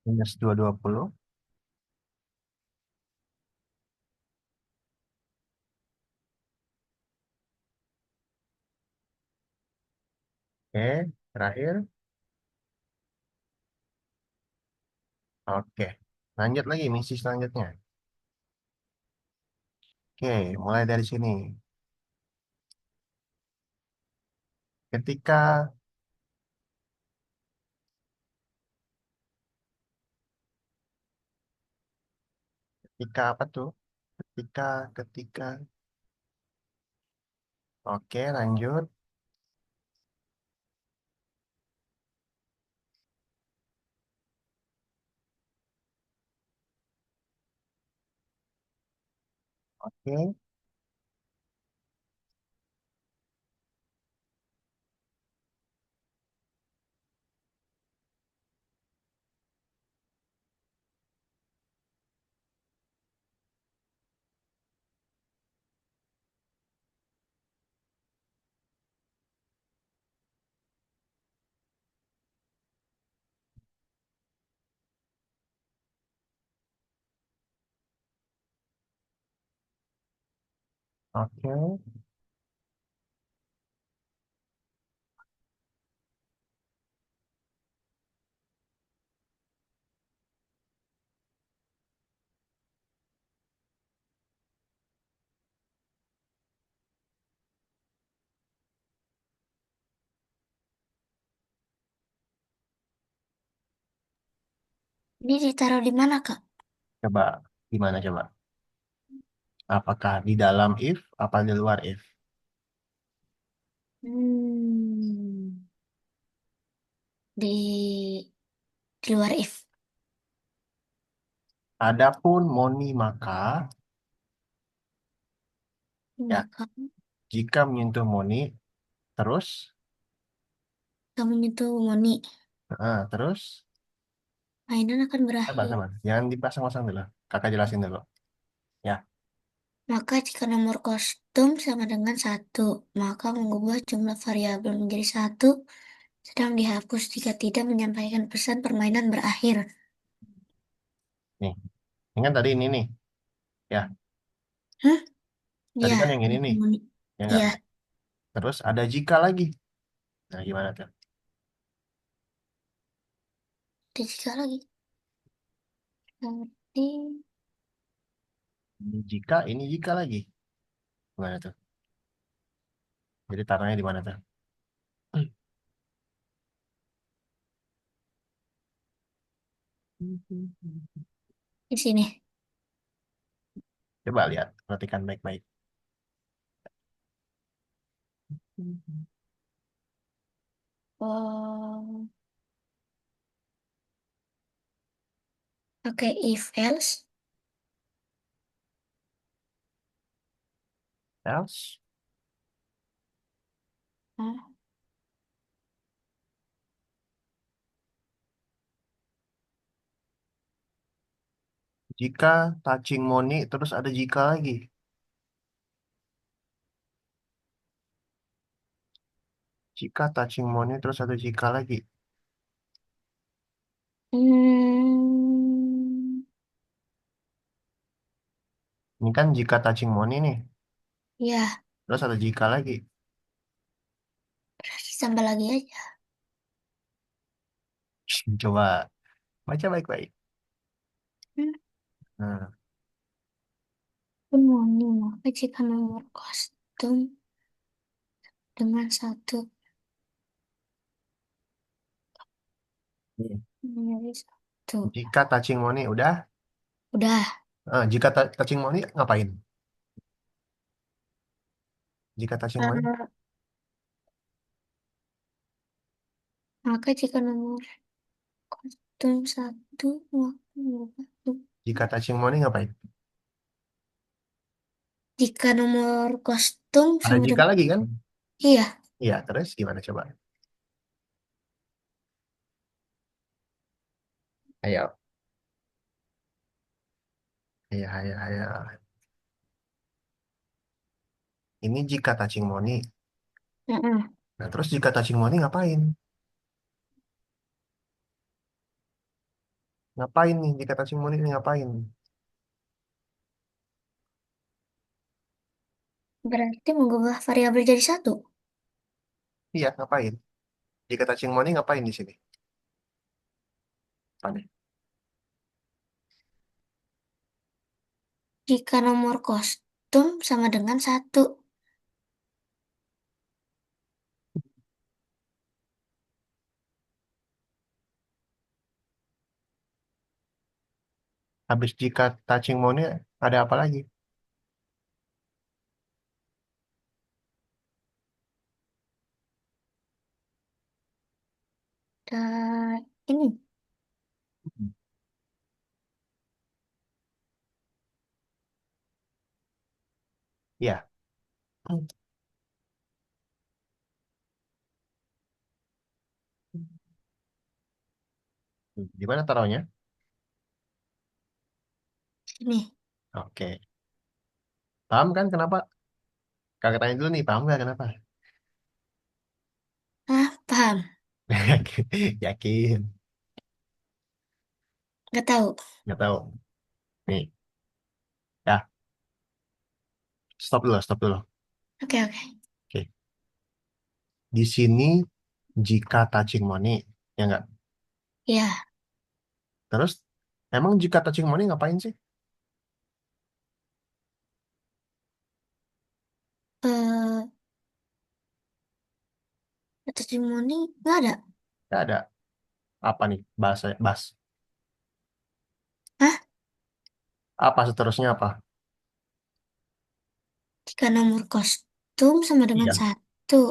-220. Oke, terakhir. Oke, lanjut lagi misi selanjutnya. Oke, mulai dari sini. Ketika ketika apa tuh? Ketika ketika. Oke, lanjut. Oke, oke, Ini ditaruh di mana, Kak? coba gimana coba? Apakah di dalam if, apa di luar if? Hmm, di luar if. Adapun Moni maka ya Maka jika menyentuh Moni terus kamu nyentuh Moni. terus Mainan akan sabar berakhir. sabar jangan dipasang-pasang dulu. Kakak jelasin dulu. Ya, Maka jika nomor kostum sama dengan satu, maka mengubah jumlah variabel menjadi satu, sedang dihapus jika tidak menyampaikan pesan permainan berakhir. nih. Ini kan tadi ini nih. Ya, Hah? tadi Ya, kan yang ini nih. Moni. Ya enggak? Ya, Terus ada jika lagi. Nah, gimana tuh? ada jika lagi. Nanti Ini jika lagi. Gimana tuh? Jadi taruhnya di mana tuh? di sini. Coba lihat, perhatikan baik-baik. Oh, oke, if else. Else, Oh, jika touching money terus ada jika lagi. Jika touching money terus ada jika lagi. hmm, Ini kan jika touching money nih. ya, Terus ada jika lagi. berarti tambah lagi aja. Coba baca baik-baik. Hmm, Nah, Moni, maka jika nomor kostum dengan satu iya. menjadi satu. Jika touching money udah. Udah. Jika touching money ngapain? Jika touching money. Maka jika nomor kostum satu, maka mengubah Jika touching money ngapain? jika nomor kostum Ada sama jika dengan lagi kan? iya, Iya, terus gimana coba? Ayo, ayo, ayo, ayo. Ini jika touching money. mm-mm. Nah, terus jika touching money ngapain? Ngapain nih? Jika touching money ini ngapain? Berarti mengubah variabel jadi satu. Iya, ngapain? Jika touching money ngapain di sini? Apa nih? Jika nomor kostum sama dengan satu. Habis jika touching money ada apa lagi? Dan ini, Iya. Di mana taruhnya? ini. Oke. Paham kan kenapa? Kakak tanya dulu nih, paham nggak kenapa? Ah, paham. Yakin? Nggak tahu. Nggak tahu. Nih, ya, stop dulu, stop dulu. Oke, oke. Oke. Di sini jika touching money, ya nggak? Ya, Terus, emang jika touching money ngapain sih? eh, testimoni nggak ada. Nggak ada. Apa nih? Bahasa, bas. Hah? Apa seterusnya apa? Jika nomor kostum sama dengan Iya. satu.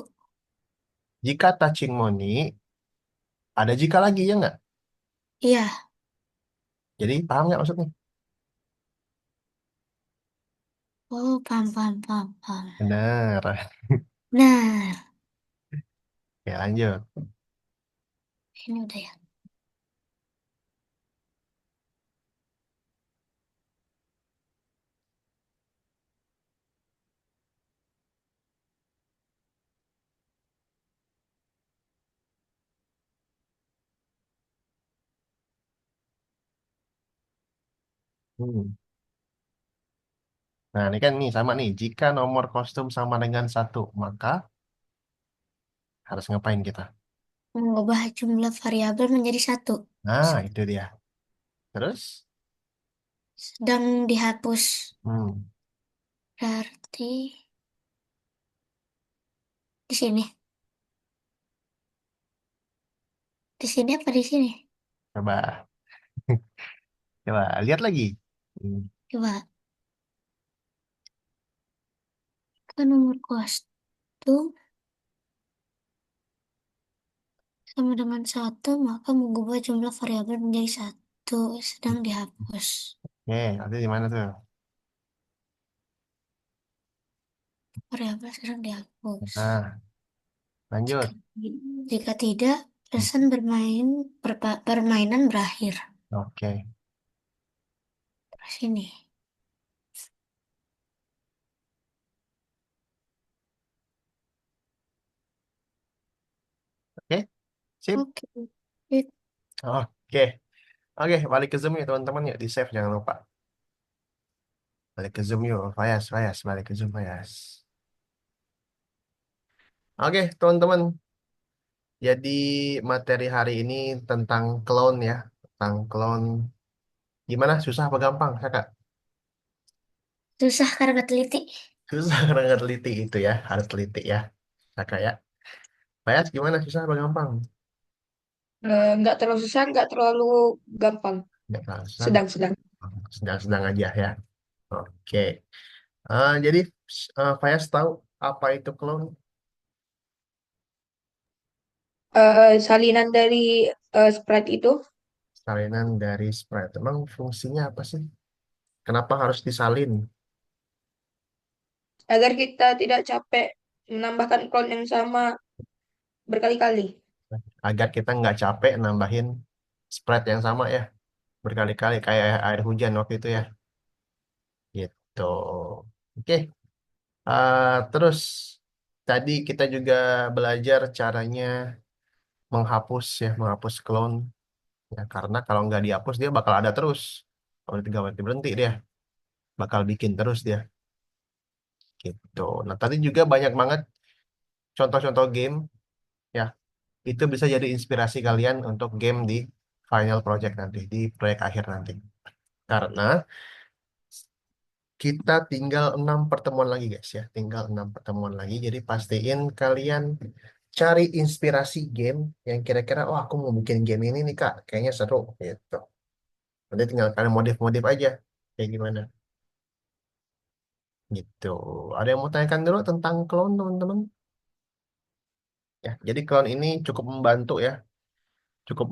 Jika touching money, ada jika lagi, ya nggak? Iya. Jadi, paham nggak maksudnya? Oh, paham, paham, paham, paham. Benar. Nah, Ya, lanjut. ini udah ya. Hmm. Nah, ini kan nih sama nih. Jika nomor kostum sama dengan satu, maka harus ngapain kita? Mengubah jumlah variabel menjadi satu. Nah, itu dia. Terus, Sedang dihapus. hmm, Berarti di sini. Di sini apa di sini? coba, coba lihat lagi. Hmm, Coba. Ke nomor kostum sama dengan satu, maka mengubah jumlah variabel menjadi satu. Sedang dihapus. Oke, nanti di mana tuh? Variabel sedang dihapus. Nah, Jika, lanjut. jika tidak, pesan permainan berakhir. Oke, Terus ini. oke, sip. Oke. It- Oke, oke, balik ke Zoom ya teman-teman ya. Di save jangan lupa. Balik ke Zoom yuk. Fayas, Fayas, balik ke Zoom Fayas. Oke, teman-teman. Jadi materi hari ini tentang clown ya. Tentang clown. Gimana? Susah apa gampang, Kakak? Susah karena nggak teliti. Susah karena nggak teliti itu ya. Harus teliti ya. Kakak ya. Fayas gimana? Susah apa gampang? Nggak terlalu susah, nggak terlalu gampang. Nggak terlalu susah, nggak Sedang-sedang. sedang-sedang aja ya. Oke. Jadi Fayas tahu apa itu clown? Salinan dari Sprite itu Salinan dari Sprite. Emang fungsinya apa sih? Kenapa harus disalin? agar kita tidak capek menambahkan clone yang sama berkali-kali. Agar kita nggak capek nambahin Sprite yang sama ya. Berkali-kali kayak air hujan waktu itu ya. Gitu. Oke. Terus tadi kita juga belajar caranya menghapus clone ya, karena kalau nggak dihapus dia bakal ada terus. Kalau nggak berhenti berhenti dia bakal bikin terus dia. Gitu. Nah tadi juga banyak banget contoh-contoh game ya. Itu bisa jadi inspirasi kalian untuk game di final project nanti, di proyek akhir nanti. Karena kita tinggal 6 pertemuan lagi guys ya, tinggal 6 pertemuan lagi. Jadi pastiin kalian cari inspirasi game yang kira-kira, oh aku mau bikin game ini nih Kak, kayaknya seru gitu. Nanti tinggal kalian modif-modif aja, kayak gimana gitu. Ada yang mau tanyakan dulu tentang clone teman-teman? Ya, jadi clone ini cukup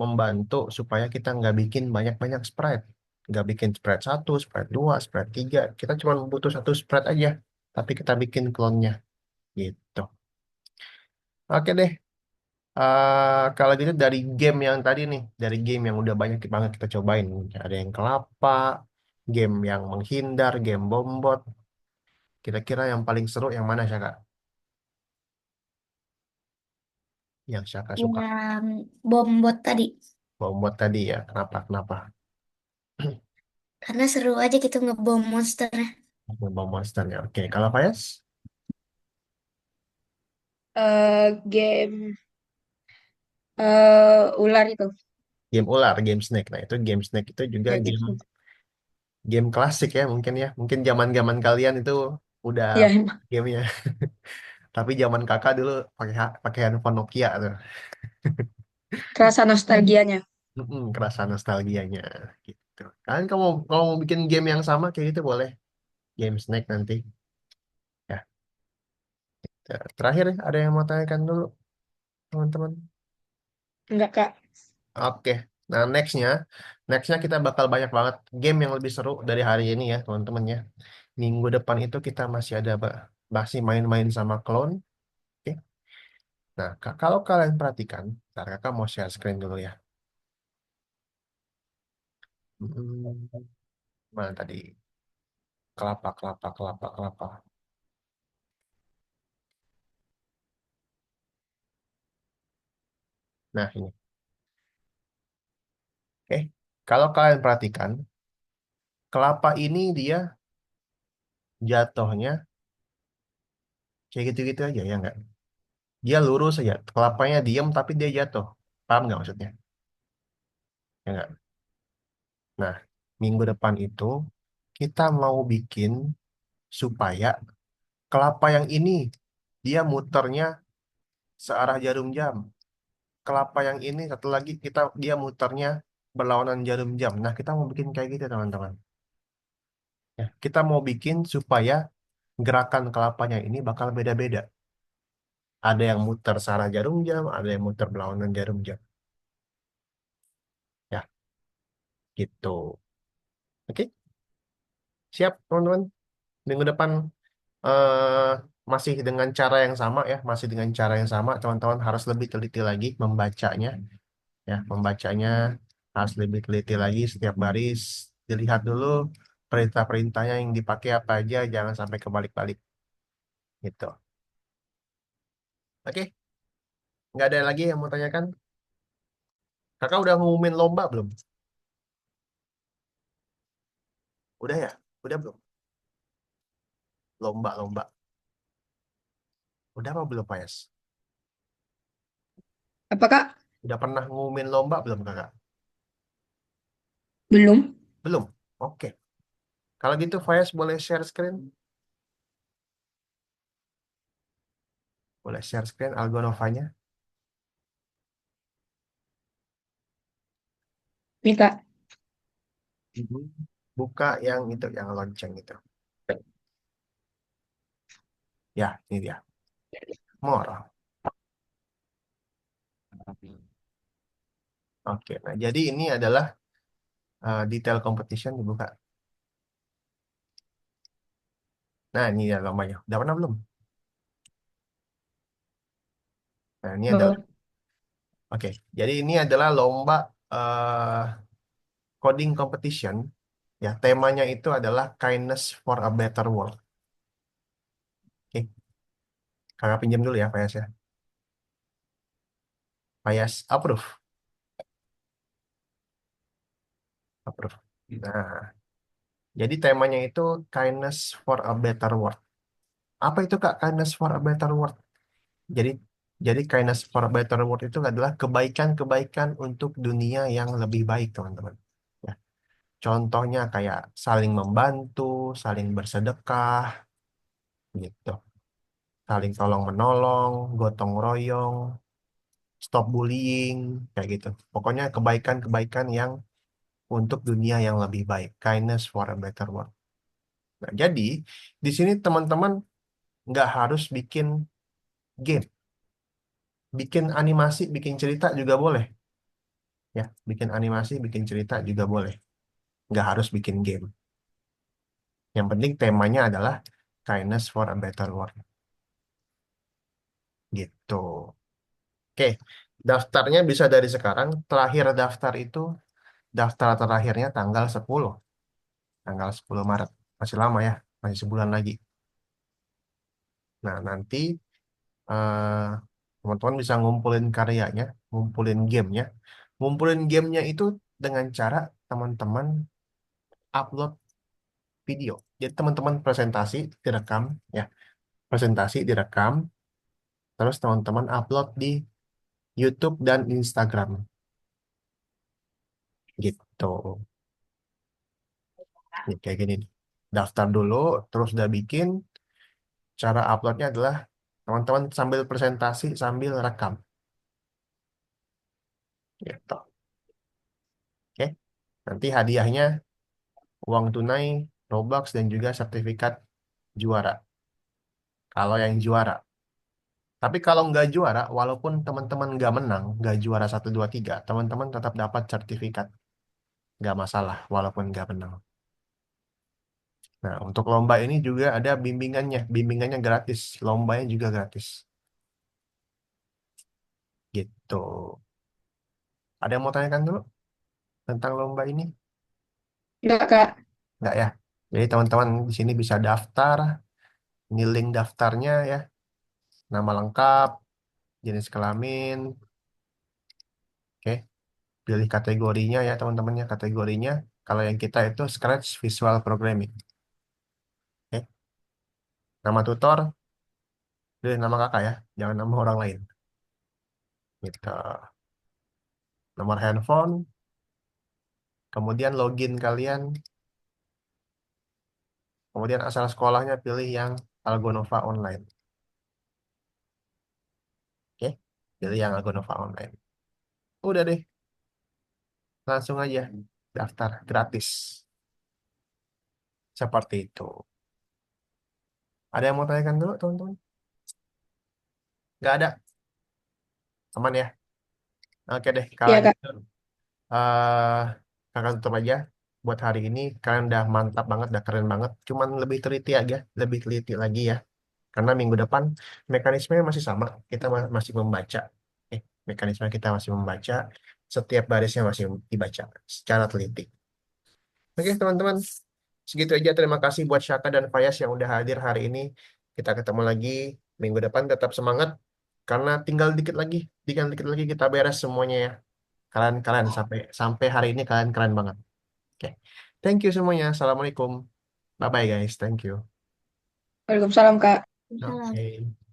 membantu supaya kita nggak bikin banyak-banyak sprite, nggak bikin sprite satu, sprite dua, sprite tiga. Kita cuma butuh satu sprite aja, tapi kita bikin clone-nya gitu. Oke deh. Kalau gitu dari game yang tadi nih, dari game yang udah banyak banget kita cobain, ada yang kelapa, game yang menghindar, game bombot. Kira-kira yang paling seru yang mana Syaka? Yang Syaka suka? Yang bom bot tadi. Bombot tadi ya. Kenapa? Kenapa? Karena seru aja gitu ngebom monsternya. Bom monsternya. Oke. Kalau Fayas? Game ular itu. Game ular, game snake. Nah itu game snake itu juga Ya, game gitu. game klasik ya mungkin ya. Mungkin zaman-zaman kalian itu udah Ya, emang gamenya. Tapi zaman kakak dulu pakai handphone Nokia tuh. kerasa nostalgianya. Kerasa nostalgianya gitu. Kalian kalau mau bikin game yang sama kayak gitu boleh. Game Snake nanti. Ya. Terakhir ada yang mau tanyakan dulu teman-teman? Enggak, Kak. Oke. Nah nextnya kita bakal banyak banget game yang lebih seru dari hari ini ya teman-teman ya. Minggu depan itu kita masih main-main sama clone. Oke. Nah kalau kalian perhatikan, ntar kakak mau share screen dulu ya. Hmm, Mana tadi? Kelapa, kelapa, kelapa, kelapa. Nah ini. Oke. Kalau kalian perhatikan, kelapa ini dia jatuhnya kayak gitu-gitu aja ya nggak? Dia lurus aja. Kelapanya diem tapi dia jatuh. Paham nggak maksudnya? Ya nggak? Nah, minggu depan itu kita mau bikin supaya kelapa yang ini dia muternya searah jarum jam. Kelapa yang ini satu lagi dia muternya berlawanan jarum jam. Nah, kita mau bikin kayak gitu teman-teman. Ya, kita mau bikin supaya gerakan kelapanya ini bakal beda-beda. Ada yang muter searah jarum jam, ada yang muter berlawanan jarum jam. Ya, gitu. Oke, siap teman-teman. Minggu depan eh, masih dengan cara yang sama ya, masih dengan cara yang sama, teman-teman harus lebih teliti lagi membacanya, ya, membacanya harus lebih teliti lagi setiap baris, dilihat dulu perintah-perintahnya yang dipakai apa aja, jangan sampai kebalik-balik, gitu. Oke, nggak ada lagi yang mau tanyakan? Kakak udah ngumumin lomba belum? Udah ya? Udah belum? Lomba-lomba. Udah apa belum, Pak Yas? Apa, Kak? Udah pernah ngumumin lomba belum, Kakak? Belum? Belum? Oke. Kalau gitu, Fayas boleh share screen? Boleh share screen Algonovanya? Nih, Kak. Mhm. Buka yang itu, yang lonceng itu. Ya, ini dia. More. Oke, nah jadi ini adalah detail competition dibuka. Nah ini ya lombanya. Udah pernah belum? Nah ini adalah, Belum. oke. Jadi ini adalah lomba eh, coding competition. Ya, temanya itu adalah kindness for a better world. Oke, kakak pinjam dulu ya, Fayas ya. Fayas approve, approve. Nah, jadi temanya itu kindness for a better world. Apa itu Kak, kindness for a better world? Jadi jadi kindness for a better world itu adalah kebaikan-kebaikan untuk dunia yang lebih baik, teman-teman. Ya. Contohnya kayak saling membantu, saling bersedekah, gitu. Saling tolong menolong, gotong royong, stop bullying, kayak gitu. Pokoknya kebaikan-kebaikan yang untuk dunia yang lebih baik. Kindness for a better world. Nah, jadi di sini teman-teman nggak harus bikin game, bikin animasi, bikin cerita juga boleh. Ya, bikin animasi, bikin cerita juga boleh. Nggak harus bikin game. Yang penting temanya adalah kindness for a better world. Gitu. Oke, daftarnya bisa dari sekarang. Terakhir daftar itu, daftar terakhirnya tanggal 10 Maret. Masih lama ya, masih sebulan lagi. Nah, nanti eh, teman-teman bisa ngumpulin karyanya, ngumpulin gamenya. Ngumpulin gamenya itu dengan cara teman-teman upload video. Jadi teman-teman presentasi direkam, ya, presentasi direkam, terus teman-teman upload di YouTube dan Instagram, gitu. Nih, kayak gini nih. Daftar dulu, terus udah bikin. Cara uploadnya adalah teman-teman sambil presentasi, sambil rekam, gitu. Oke. Nanti hadiahnya uang tunai, Robux, dan juga sertifikat juara. Kalau yang juara. Tapi kalau nggak juara, walaupun teman-teman nggak menang, nggak juara 1, 2, 3, teman-teman tetap dapat sertifikat. Nggak masalah, walaupun nggak menang. Nah, untuk lomba ini juga ada bimbingannya. Bimbingannya gratis. Lombanya juga gratis. Gitu. Ada yang mau tanyakan dulu tentang lomba ini? Enggak, Kak. Nggak ya? Jadi teman-teman di sini bisa daftar. Ini link daftarnya ya. Nama lengkap, jenis kelamin. Oke. Pilih kategorinya ya teman-temannya. Kategorinya. Kalau yang kita itu Scratch Visual Programming. Oke. Nama tutor, pilih nama kakak ya. Jangan nama orang lain. Gitu. Nomor handphone. Kemudian login kalian. Kemudian asal sekolahnya pilih yang Algonova Online. Oke. Pilih yang Algonova Online. Udah deh. Langsung aja daftar gratis. Seperti itu. Ada yang mau tanyakan dulu, teman-teman? Nggak ada? Aman ya? Oke deh. Kalau Iya, Kak. gitu, eh kakak tutup aja buat hari ini. Kalian udah mantap banget, udah keren banget. Cuman lebih teliti aja, lebih teliti lagi ya. Karena minggu depan mekanismenya masih sama. Kita masih membaca. Mekanisme kita masih membaca. Setiap barisnya masih dibaca secara teliti. Oke, teman-teman. Segitu aja. Terima kasih buat Syaka dan Fayas yang udah hadir hari ini. Kita ketemu lagi minggu depan. Tetap semangat. Karena tinggal dikit lagi kita beres semuanya ya. Kalian sampai sampai hari ini kalian keren banget. Oke. Thank you semuanya. Assalamualaikum. Bye bye guys. Thank you. Waalaikumsalam, Kak. Salam. Oke.